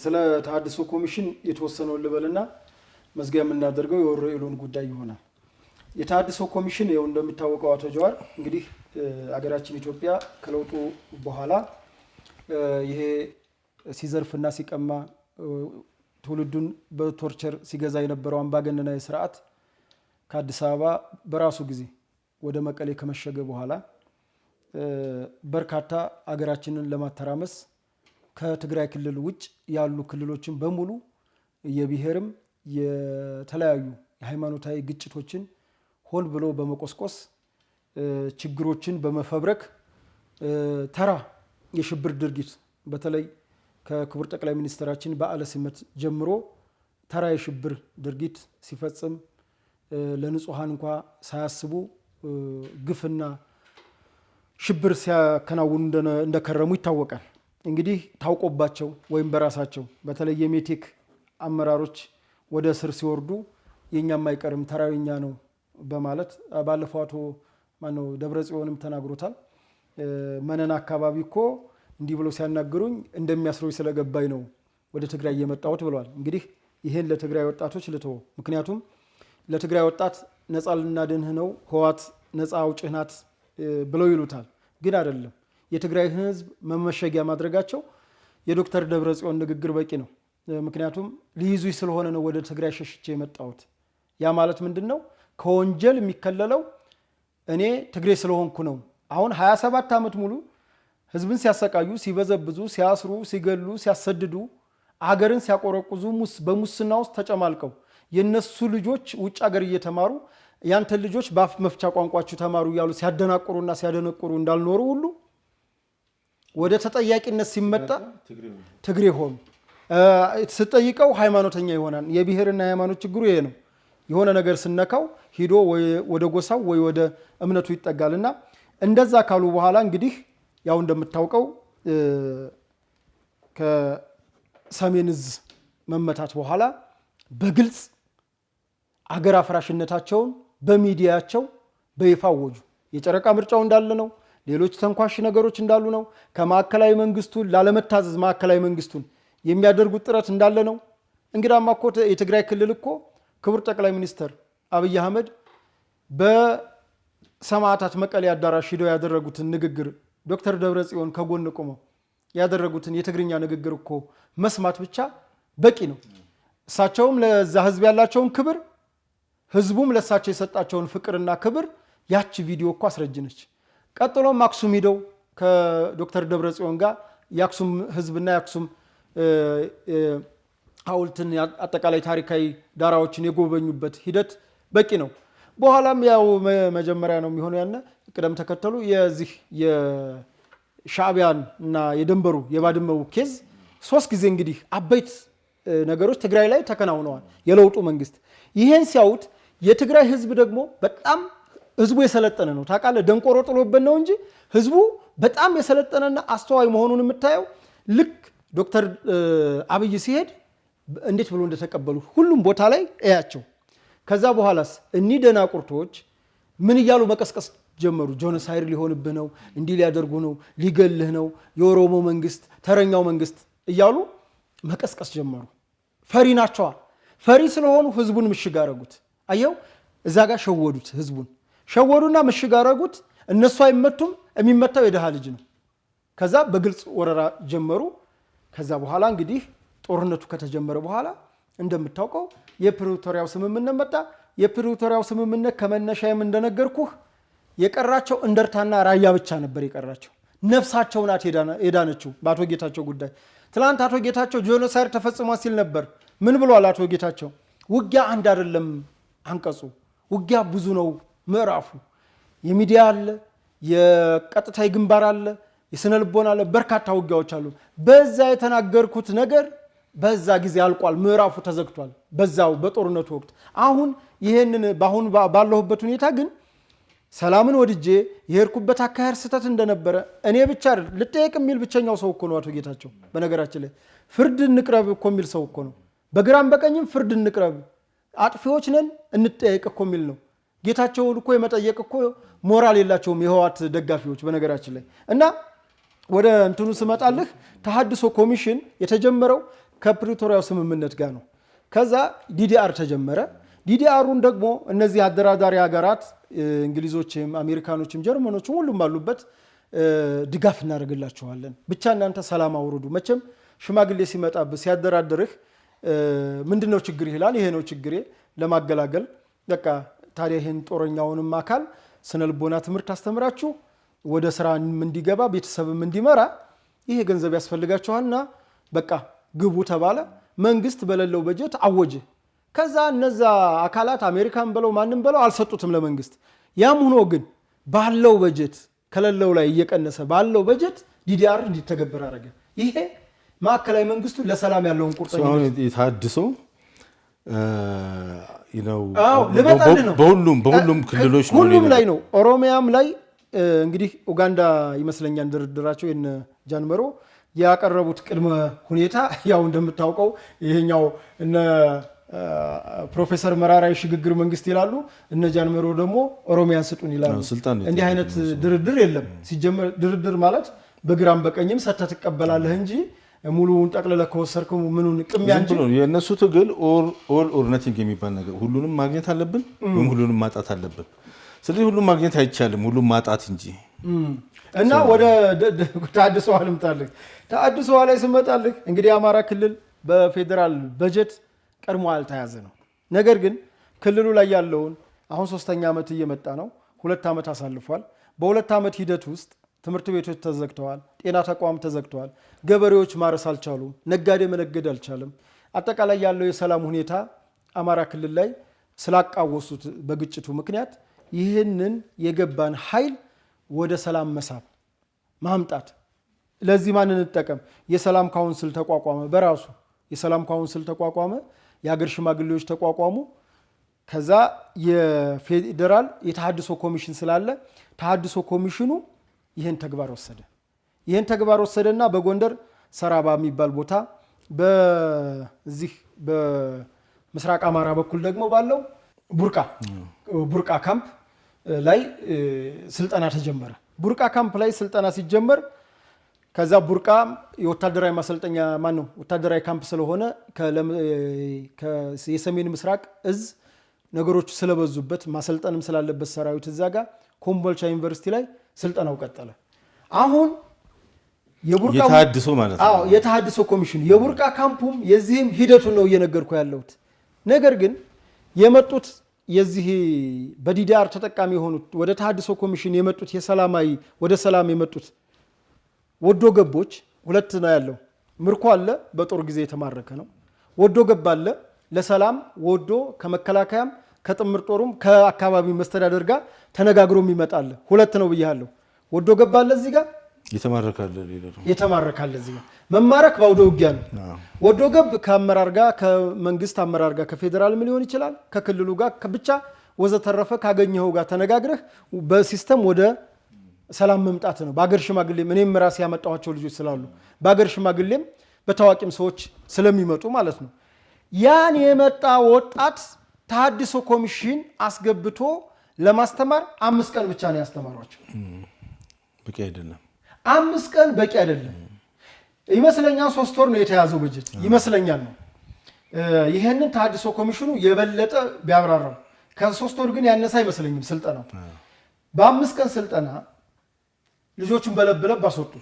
ስለ ተሃድሶ ኮሚሽን የተወሰነውን ልበልና መዝጊያ የምናደርገው የወረኢሉን ጉዳይ ይሆናል። የተሃድሶ ኮሚሽን ይኸው እንደሚታወቀው አቶ ጀዋር እንግዲህ አገራችን ኢትዮጵያ ከለውጡ በኋላ ይሄ ሲዘርፍና ሲቀማ ትውልዱን በቶርቸር ሲገዛ የነበረው አምባገነናዊ ስርዓት ከአዲስ አበባ በራሱ ጊዜ ወደ መቀሌ ከመሸገ በኋላ በርካታ አገራችንን ለማተራመስ ከትግራይ ክልል ውጭ ያሉ ክልሎችን በሙሉ የብሔርም የተለያዩ የሃይማኖታዊ ግጭቶችን ሆን ብሎ በመቆስቆስ ችግሮችን በመፈብረክ ተራ የሽብር ድርጊት በተለይ ከክቡር ጠቅላይ ሚኒስትራችን በዓለ ሲመት ጀምሮ ተራ የሽብር ድርጊት ሲፈጽም ለንጹሃን እንኳ ሳያስቡ ግፍና ሽብር ሲያከናውኑ እንደከረሙ ይታወቃል። እንግዲህ ታውቆባቸው ወይም በራሳቸው በተለይ የሜቴክ አመራሮች ወደ እስር ሲወርዱ የኛም አይቀርም ተራዊኛ ነው በማለት ባለፈው አቶ ማነው ደብረጽዮንም ተናግሮታል። መነን አካባቢ እኮ እንዲህ ብሎ ሲያናግሩኝ እንደሚያስሩኝ ስለገባኝ ነው ወደ ትግራይ የመጣሁት ብለዋል። እንግዲህ ይሄን ለትግራይ ወጣቶች ልተው። ምክንያቱም ለትግራይ ወጣት ነፃ ልናድንህ ነው ህወሓት ነፃ አውጭህ ናት ብለው ይሉታል። ግን አይደለም። የትግራይ ህዝብ መመሸጊያ ማድረጋቸው የዶክተር ደብረጽዮን ንግግር በቂ ነው። ምክንያቱም ሊይዙኝ ስለሆነ ነው ወደ ትግራይ ሸሽቼ የመጣሁት። ያ ማለት ምንድን ነው? ከወንጀል የሚከለለው እኔ ትግሬ ስለሆንኩ ነው። አሁን 27 ዓመት ሙሉ ህዝብን ሲያሰቃዩ፣ ሲበዘብዙ፣ ሲያስሩ፣ ሲገሉ፣ ሲያሰድዱ፣ አገርን ሲያቆረቁዙ በሙስና ውስጥ ተጨማልቀው የነሱ ልጆች ውጭ ሀገር እየተማሩ ያንተ ልጆች በአፍ መፍቻ ቋንቋችሁ ተማሩ እያሉ ሲያደናቁሩና ሲያደነቁሩ እንዳልኖሩ ሁሉ ወደ ተጠያቂነት ሲመጣ ትግሬ ሆኑ። ስትጠይቀው ሃይማኖተኛ ይሆናል። የብሔርና የሃይማኖት ችግሩ ይሄ ነው። የሆነ ነገር ስነካው ሂዶ ወደ ጎሳው ወይ ወደ እምነቱ ይጠጋልና እንደዛ ካሉ በኋላ እንግዲህ ያው እንደምታውቀው ከሰሜን ዕዝ መመታት በኋላ በግልጽ አገር አፍራሽነታቸውን በሚዲያቸው በይፋ አወጁ። የጨረቃ ምርጫው እንዳለ ነው። ሌሎች ተንኳሽ ነገሮች እንዳሉ ነው። ከማዕከላዊ መንግስቱ ላለመታዘዝ ማዕከላዊ መንግስቱን የሚያደርጉት ጥረት እንዳለ ነው። እንግዳማ እኮ የትግራይ ክልል እኮ ክቡር ጠቅላይ ሚኒስትር አብይ አህመድ በሰማዕታት መቀሌ አዳራሽ ሂደው ያደረጉትን ንግግር ዶክተር ደብረጽዮን ከጎን ቆመው ያደረጉትን የትግርኛ ንግግር እኮ መስማት ብቻ በቂ ነው። እሳቸውም ለዛ ህዝብ ያላቸውን ክብር፣ ህዝቡም ለእሳቸው የሰጣቸውን ፍቅርና ክብር ያቺ ቪዲዮ እኮ አስረጅነች። ቀጥሎም አክሱም ሂደው ከዶክተር ደብረጽዮን ጋር የአክሱም ህዝብና የአክሱም ሐውልትን አጠቃላይ ታሪካዊ ዳራዎችን የጎበኙበት ሂደት በቂ ነው። በኋላም ያው መጀመሪያ ነው የሚሆነው ያነ ቅደም ተከተሉ የዚህ የሻዕቢያን እና የደንበሩ የባድመው ኬዝ 3 ጊዜ እንግዲህ አበይት ነገሮች ትግራይ ላይ ተከናውነዋል። የለውጡ መንግስት ይሄን ሲያዩት የትግራይ ህዝብ ደግሞ በጣም ህዝቡ የሰለጠነ ነው። ታውቃለህ፣ ደንቆሮ ጥሎበት ነው እንጂ ህዝቡ በጣም የሰለጠነና አስተዋይ መሆኑን የምታየው ልክ ዶክተር አብይ ሲሄድ እንዴት ብሎ እንደተቀበሉ ሁሉም ቦታ ላይ እያቸው። ከዛ በኋላስ እኒህ ደናቁርቶች ምን እያሉ መቀስቀስ ጀመሩ? ጆኖሳይድ ሊሆንብህ ነው፣ እንዲህ ሊያደርጉ ነው፣ ሊገልህ ነው፣ የኦሮሞ መንግስት ተረኛው መንግስት እያሉ መቀስቀስ ጀመሩ። ፈሪ ናቸዋ። ፈሪ ስለሆኑ ህዝቡን ምሽግ አረጉት። አየው፣ እዛ ጋር ሸወዱት። ህዝቡን ሸወዱና ምሽግ አረጉት። እነሱ አይመቱም፣ የሚመታው የደሃ ልጅ ነው። ከዛ በግልጽ ወረራ ጀመሩ። ከዛ በኋላ እንግዲህ ጦርነቱ ከተጀመረ በኋላ እንደምታውቀው የፕሪቶሪያው ስምምነት መጣ። የፕሪቶሪያው ስምምነት ከመነሻዬም እንደነገርኩህ የቀራቸው እንደርታና ራያ ብቻ ነበር የቀራቸው። ነፍሳቸው ናት የዳነችው በአቶ ጌታቸው ጉዳይ። ትላንት አቶ ጌታቸው ጄኖሳይድ ተፈጽሟል ሲል ነበር። ምን ብሏል አቶ ጌታቸው? ውጊያ አንድ አይደለም አንቀጹ፣ ውጊያ ብዙ ነው ምዕራፉ። የሚዲያ አለ፣ የቀጥታ ግንባር አለ፣ የስነ ልቦና አለ፣ በርካታ ውጊያዎች አሉ። በዛ የተናገርኩት ነገር በዛ ጊዜ አልቋል፣ ምዕራፉ ተዘግቷል በዛው በጦርነቱ ወቅት። አሁን ይሄንን በአሁን ባለሁበት ሁኔታ ግን ሰላምን ወድጄ የሄድኩበት አካሄድ ስህተት እንደነበረ እኔ ብቻ አይደል ልጠየቅ የሚል ብቸኛው ሰው እኮ ነው አቶ ጌታቸው። በነገራችን ላይ ፍርድ እንቅረብ እኮ የሚል ሰው እኮ ነው። በግራም በቀኝም ፍርድ እንቅረብ፣ አጥፊዎች ነን እንጠየቅ እኮ የሚል ነው። ጌታቸውን እኮ የመጠየቅ እኮ ሞራል የላቸውም የህወሓት ደጋፊዎች በነገራችን ላይ። እና ወደ እንትኑ ስመጣልህ ተሐድሶ ኮሚሽን የተጀመረው ከፕሪቶሪያው ስምምነት ጋር ነው። ከዛ ዲዲአር ተጀመረ። ዲዲአሩን ደግሞ እነዚህ አደራዳሪ ሀገራት እንግሊዞችም፣ አሜሪካኖችም፣ ጀርመኖችም ሁሉም ባሉበት ድጋፍ እናደርግላቸዋለን፣ ብቻ እናንተ ሰላም አውርዱ። መቼም ሽማግሌ ሲመጣብህ ሲያደራድርህ ምንድነው ችግር ይላል። ይሄ ነው ችግሬ ለማገላገል በቃ ታዲያ ይሄን ጦረኛውንም አካል ስነልቦና ትምህርት አስተምራችሁ ወደ ስራ እንዲገባ ቤተሰብም እንዲመራ ይሄ ገንዘብ ያስፈልጋቸዋልና በቃ ግቡ ተባለ። መንግስት በሌለው በጀት አወጀ። ከዛ እነዛ አካላት አሜሪካን በለው ማንም በለው አልሰጡትም ለመንግስት። ያም ሆኖ ግን ባለው በጀት ከሌለው ላይ እየቀነሰ ባለው በጀት ዲዲአር እንዲተገበር አደረገ። ይሄ ማዕከላዊ መንግስቱ ለሰላም ያለውን ቁርጠኝነት የታድሶ በሁሉም ክልሎች ሁሉም ላይ ነው። ኦሮሚያም ላይ እንግዲህ ኡጋንዳ ይመስለኛል ድርድራቸው የነ ጃንመሮ ያቀረቡት ቅድመ ሁኔታ ያው እንደምታውቀው ይሄኛው እነ ፕሮፌሰር መራራ የሽግግር መንግስት ይላሉ፣ እነ ጃንመሮ ደግሞ ኦሮሚያን ስጡን ይላሉ። እንዲህ አይነት ድርድር የለም። ሲጀመር ድርድር ማለት በግራም በቀኝም ሰተህ ትቀበላለህ እንጂ ሙሉውን ጠቅልለህ ከወሰድከው ምኑን ቅሚያ እንጂ የእነሱ ትግል ኦል ኦር ነቲንግ የሚባል ነገር ሁሉንም ማግኘት አለብን ወይም ሁሉንም ማጣት አለብን። ስለዚህ ሁሉም ማግኘት አይቻልም፣ ሁሉም ማጣት እንጂ። እና ወደ ተሐድሶ ልምጣልህ። ተሐድሶ ላይ ስመጣልህ እንግዲህ የአማራ ክልል በፌዴራል በጀት ቀድሞ አልተያዘ ነው። ነገር ግን ክልሉ ላይ ያለውን አሁን 3ኛ ዓመት እየመጣ ነው። 2 ዓመት አሳልፏል። በ2 ዓመት ሂደት ውስጥ ትምህርት ቤቶች ተዘግተዋል፣ ጤና ተቋም ተዘግተዋል፣ ገበሬዎች ማረስ አልቻሉም፣ ነጋዴ መነገድ አልቻለም። አጠቃላይ ያለው የሰላም ሁኔታ አማራ ክልል ላይ ስላቃወሱት በግጭቱ ምክንያት ይህንን የገባን ኃይል ወደ ሰላም መሳብ ማምጣት። ለዚህ ማንን እንጠቀም? የሰላም ካውንስል ተቋቋመ። በራሱ የሰላም ካውንስል ተቋቋመ። የሀገር ሽማግሌዎች ተቋቋሙ። ከዛ የፌዴራል የተሐድሶ ኮሚሽን ስላለ ተሐድሶ ኮሚሽኑ ይህን ተግባር ወሰደ። ይህን ተግባር ወሰደና በጎንደር ሰራባ የሚባል ቦታ በዚህ በምስራቅ አማራ በኩል ደግሞ ባለው ቡርቃ ካምፕ ላይ ስልጠና ተጀመረ። ቡርቃ ካምፕ ላይ ስልጠና ሲጀመር ከዛ ቡርቃ የወታደራዊ ማሰልጠኛ ወታደራዊ ካምፕ ስለሆነ የሰሜን ምስራቅ እዝ ነገሮች ስለበዙበት ማሰልጠንም ስላለበት ሰራዊት እዛ ጋር ኮምቦልቻ ዩኒቨርሲቲ ላይ ስልጠናው ቀጠለ። አሁን የቡርቃ የተሐድሶ ማለት ነው። የተሐድሶ ኮሚሽን የቡርቃ ካምፑም የዚህም ሂደቱን ነው እየነገርኩ ያለሁት። ነገር ግን የመጡት የዚህ በዲዲአር ተጠቃሚ የሆኑት ወደ ተሐድሶ ኮሚሽን የመጡት ወደ ሰላም የመጡት ወዶ ገቦች 2 ነው ያለው። ምርኮ አለ፣ በጦር ጊዜ የተማረከ ነው። ወዶ ገብ አለ፣ ለሰላም ወዶ ከመከላከያም ከጥምር ጦሩም ከአካባቢ መስተዳደር ጋር ተነጋግሮ የሚመጣል 2 ነው ብያለሁ። ወዶ ገብ አለ፣ እዚህ ጋር የተማረካለ። እዚህ ጋር መማረክ ባውደ ውጊያ ነው። ወዶ ገብ ከአመራር ጋር ከመንግስት አመራር ጋር ከፌዴራልም ሊሆን ይችላል ከክልሉ ጋር ብቻ ወዘተረፈ ካገኘው ጋር ተነጋግረህ በሲስተም ወደ ሰላም መምጣት ነው። በአገር ሽማግሌም እኔም ራሴ ያመጣኋቸው ልጆች ስላሉ በአገር ሽማግሌም በታዋቂም ሰዎች ስለሚመጡ ማለት ነው። ያን የመጣ ወጣት ተሐድሶ ኮሚሽን አስገብቶ ለማስተማር 5 ቀን ብቻ ነው ያስተማሯቸው። በቂ አይደለም። 5 ቀን በቂ አይደለም ይመስለኛል። 3 ወር ነው የተያዘው በጀት ይመስለኛል ነው። ይሄንን ተሐድሶ ኮሚሽኑ የበለጠ ቢያብራራው ከ3 ወር ግን ያነሳ አይመስለኝም ስልጠናው። በ5 ቀን ስልጠና ልጆቹን በለብለብ አስወጡ።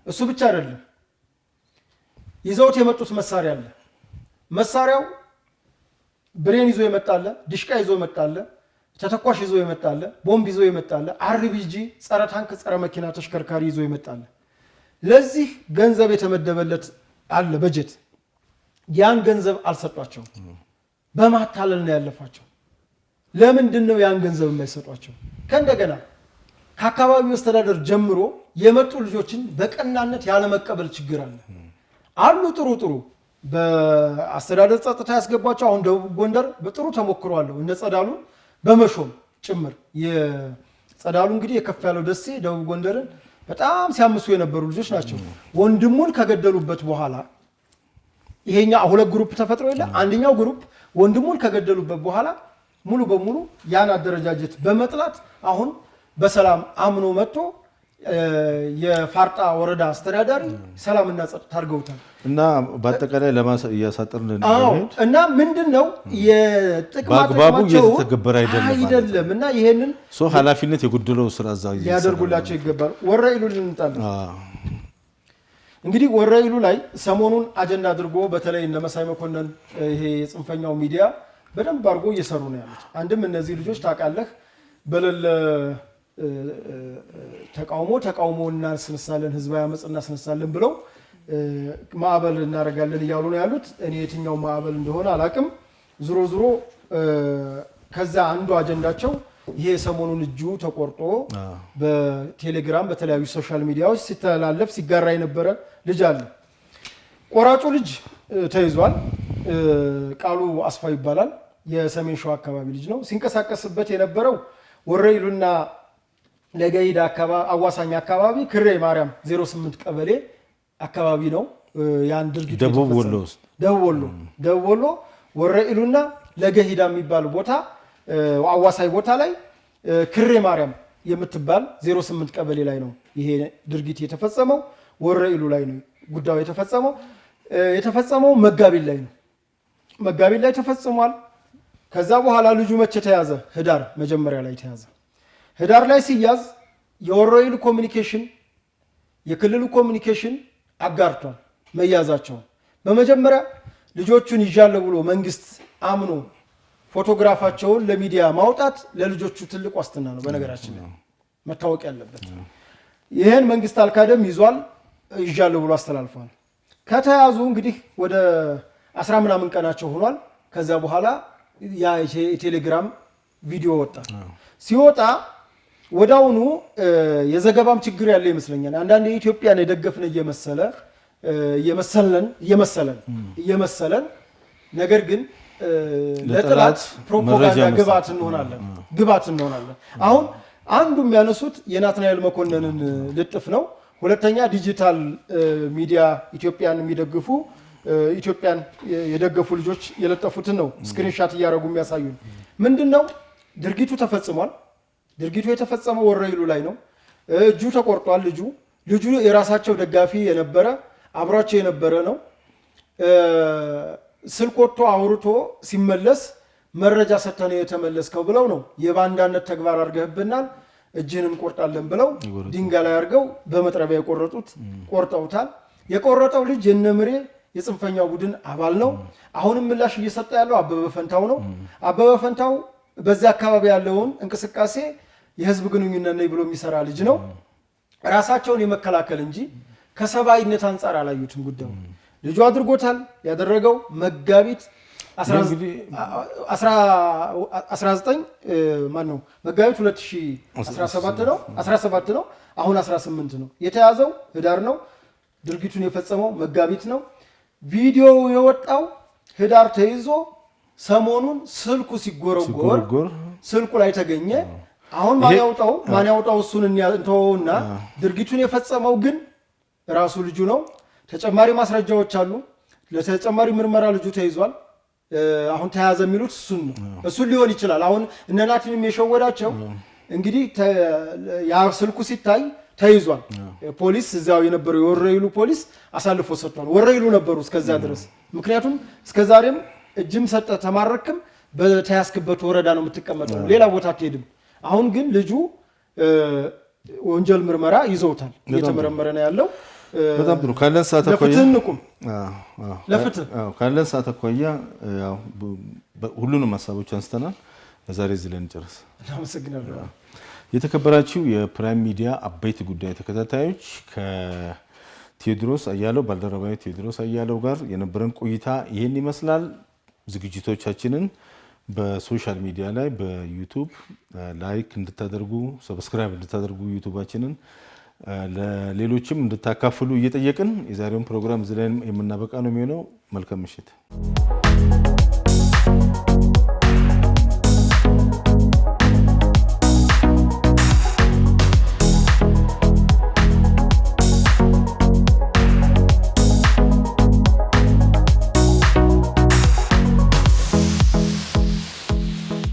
እሱ ብቻ አይደለም፣ ይዘውት የመጡት መሳሪያ አለ። መሳሪያው ብሬን ይዞ ይመጣለ፣ ዲሽቃ ይዞ ይመጣለ፣ ተተኳሽ ይዞ ይመጣለ፣ ቦምብ ይዞ ይመጣለ፣ አርቢጂ ጸረ ታንክ ጸረ መኪና ተሽከርካሪ ይዞ ይመጣለ። ለዚህ ገንዘብ የተመደበለት አለ በጀት። ያን ገንዘብ አልሰጧቸውም። በማታለል ነው ያለፋቸው። ለምንድን ነው ያን ገንዘብ የማይሰጧቸው? ከእንደገና ከአካባቢው መስተዳደር ጀምሮ የመጡ ልጆችን በቀናነት ያለመቀበል ችግር አሉ። ጥሩ በአስተዳደር ጸጥታ ያስገቧቸው። አሁን ደቡብ ጎንደር በጥሩ ተሞክሮ አለው። እነ ጸዳሉ በመሾም ጭምር የጸዳሉ እንግዲህ የከፍ ያለው ደሴ ደቡብ ጎንደርን በጣም ሲያምሱ የነበሩ ልጆች ናቸው። ወንድሙን ከገደሉበት በኋላ ይሄኛ ሁለት ግሩፕ ተፈጥሮ የለ አንደኛው ግሩፕ ወንድሙን ከገደሉበት በኋላ ሙሉ በሙሉ ያን አደረጃጀት በመጥላት አሁን በሰላም አምኖ መጥቶ የፋርጣ ወረዳ አስተዳዳሪ ሰላምና ጸጥታ አድርገውታል። እና በአጠቃላይ እያሳጠርን እና ምንድነው በአግባቡ እየተገበረ አይደለም እና ይሄንን ኃላፊነት የጎደለው ስራ እዛው ሊያደርጉላቸው ይገባል። ወረኢሉ ልንጣል እንግዲህ ወረኢሉ ላይ ሰሞኑን አጀንዳ አድርጎ በተለይ እነ መሳይ መኮንን ይሄ የጽንፈኛው ሚዲያ በደንብ አድርጎ እየሰሩ ነው ያሉት። አንድም እነዚህ ልጆች ታውቃለህ በለለ ተቃውሞ እናስነሳለን፣ ህዝባዊ አመጽ እናስነሳለን ብለው ማዕበል እናደርጋለን እያሉ ነው ያሉት። እኔ የትኛው ማዕበል እንደሆነ አላቅም። ዙሮ ከዛ አንዱ አጀንዳቸው ይሄ ሰሞኑን እጁ ተቆርጦ በቴሌግራም በተለያዩ ሶሻል ሚዲያዎች ሲተላለፍ ሲጋራ የነበረ ልጅ አለ። ቆራጩ ልጅ ተይዟል። ቃሉ አስፋ ይባላል። የሰሜን ሸዋ አካባቢ ልጅ ነው። ሲንቀሳቀስበት የነበረው ወረኢሉና ለገሂዳ አዋሳኝ አካባቢ ክሬ ማርያም 08 ቀበሌ አካባቢ ነው። ያን ድርጊት ደቡብ ወሎ ወረኢሉና ለገሂዳ የሚባል ቦታ አዋሳኝ ቦታ ላይ ክሬ ማርያም የምትባል 08 ቀበሌ ላይ ነው ይሄ ድርጊት የተፈጸመው። ወረኢሉ ላይ ነው ጉዳዩ የተፈጸመው መጋቢት ላይ ተፈጽሟል። ከዛ በኋላ ልጁ መቼ ተያዘ? ህዳር መጀመሪያ ላይ ተያዘ። ህዳር ላይ ሲያዝ የወረኢሉ ኮሚኒኬሽን የክልሉ ኮሚኒኬሽን አጋርቷል መያዛቸው። በመጀመሪያ ልጆቹን ይዣለሁ ብሎ መንግስት አምኖ ፎቶግራፋቸውን ለሚዲያ ማውጣት ለልጆቹ ትልቅ ዋስትና ነው። በነገራችን ላይ መታወቅ ያለበት ይሄን መንግስት አልካደም ይዟል፣ ይዣለሁ ብሎ አስተላልፏል። ከተያዙ እንግዲህ ወደ 10 ምናምን ቀናቸው ሆኗል። ከዛ በኋላ ያ የቴሌግራም ቪዲዮ ወጣ። ሲወጣ ወዳውኑ የዘገባም ችግር ያለ ይመስለኛል። አንዳንድ የኢትዮጵያን የደገፍን እየመሰለን ነገር ግን ለጥላት ፕሮፓጋንዳ ግባት እንሆናለን። አሁን አንዱ የሚያነሱት የናትናኤል መኮንንን ልጥፍ ነው። ሁለተኛ ዲጂታል ሚዲያ ኢትዮጵያን የሚደግፉ ኢትዮጵያን የደገፉ ልጆች የለጠፉትን ነው ስክሪንሻት እያደረጉ የሚያሳዩ። ምንድነው ድርጊቱ ተፈጽሟል። ድርጊቱ የተፈጸመው ወረኢሉ ላይ ነው። እጁ ተቆርጧል። ልጁ የራሳቸው ደጋፊ የነበረ አብሯቸው የነበረ ነው። ስልክ ወጥቶ አውርቶ ሲመለስ መረጃ ሰጥተህ ነው የተመለስከው ብለው ነው የባንዳነት ተግባር አድርገህብናል፣ እጅህን እንቆርጣለን ብለው ድንጋይ ላይ አድርገው በመጥረቢያ ቆርጠውታል። የቆረጠው ልጅ የነምሬ የጽንፈኛው ቡድን አባል ነው። አሁንም ምላሽ እየሰጠ ያለው አበበ ፈንታው ነው። አበበ ፈንታው በዚህ አካባቢ ያለውን እንቅስቃሴ የህዝብ ግንኙነት ነው ብሎ የሚሰራ ልጅ ነው። ራሳቸውን የመከላከል እንጂ ከሰብአዊነት አንጻር አላዩትም ጉዳዩ። ልጁ አድርጎታል። ያደረገው መጋቢት 19 መጋቢት 2017 ነው 17 ነው። አሁን 18 ነው። የተያዘው ህዳር ነው። ድርጊቱን የፈጸመው መጋቢት ነው። ቪዲዮ የወጣው ህዳር ተይዞ ሰሞኑን ስልኩ ሲጎረጎር ስልኩ ላይ ተገኘ። አሁን ማን ያውጣው እሱን እንተወውና ድርጊቱን የፈጸመው ግን ራሱ ልጁ ነው። ተጨማሪ ማስረጃዎች አሉ። ለተጨማሪ ምርመራ ልጁ ተይዟል። አሁን ተያዘ የሚሉት እሱን ሊሆን ይችላል። አሁን እነናትንም የሸወዳቸው እንግዲህ ያ ስልኩ ሲታይ ተይዟል። ፖሊስ እዚያው የነበረው የወረኢሉ ፖሊስ አሳልፎ ሰጥቷል። ወረኢሉ ነበሩ እስከዛ ድረስ። ምክንያቱም እስከዛሬም እጅም ሰጠ ተማረክም በተያዝክበት ወረዳ ነው የምትቀመጠው፣ ሌላ ቦታ አትሄድም። አሁን ግን ልጁ ወንጀል ምርመራ ይዘውታል። እየተመረመረ ነው ያለው። በጣም ጥሩ ካለን ሰዓት አኳያ ለፍትህ ንቁም ለፍትህ ካለን ሰዓት አኳያ ያው ሁሉንም ሀሳቦች አንስተናል። ለዛሬ እዚህ ላይ እንጨርስ። እናመሰግናለሁ። የተከበራችሁ የፕራይም ሚዲያ አበይት ጉዳይ ተከታታዮች ከቴዎድሮስ አያሌው ባልደረባዊ ቴዎድሮስ አያሌው ጋር የነበረን ቆይታ ይህን ይመስላል። ዝግጅቶቻችንን በሶሻል ሚዲያ ላይ በዩቲዩብ ላይክ እንድታደርጉ ሰብስክራይብ እንድታደርጉ ዩቲዩባችንን ለሌሎችም እንድታካፍሉ እየጠየቅን የዛሬውን ፕሮግራም እዚህ ላይ የምናበቃ ነው የሚሆነው። መልካም ምሽት።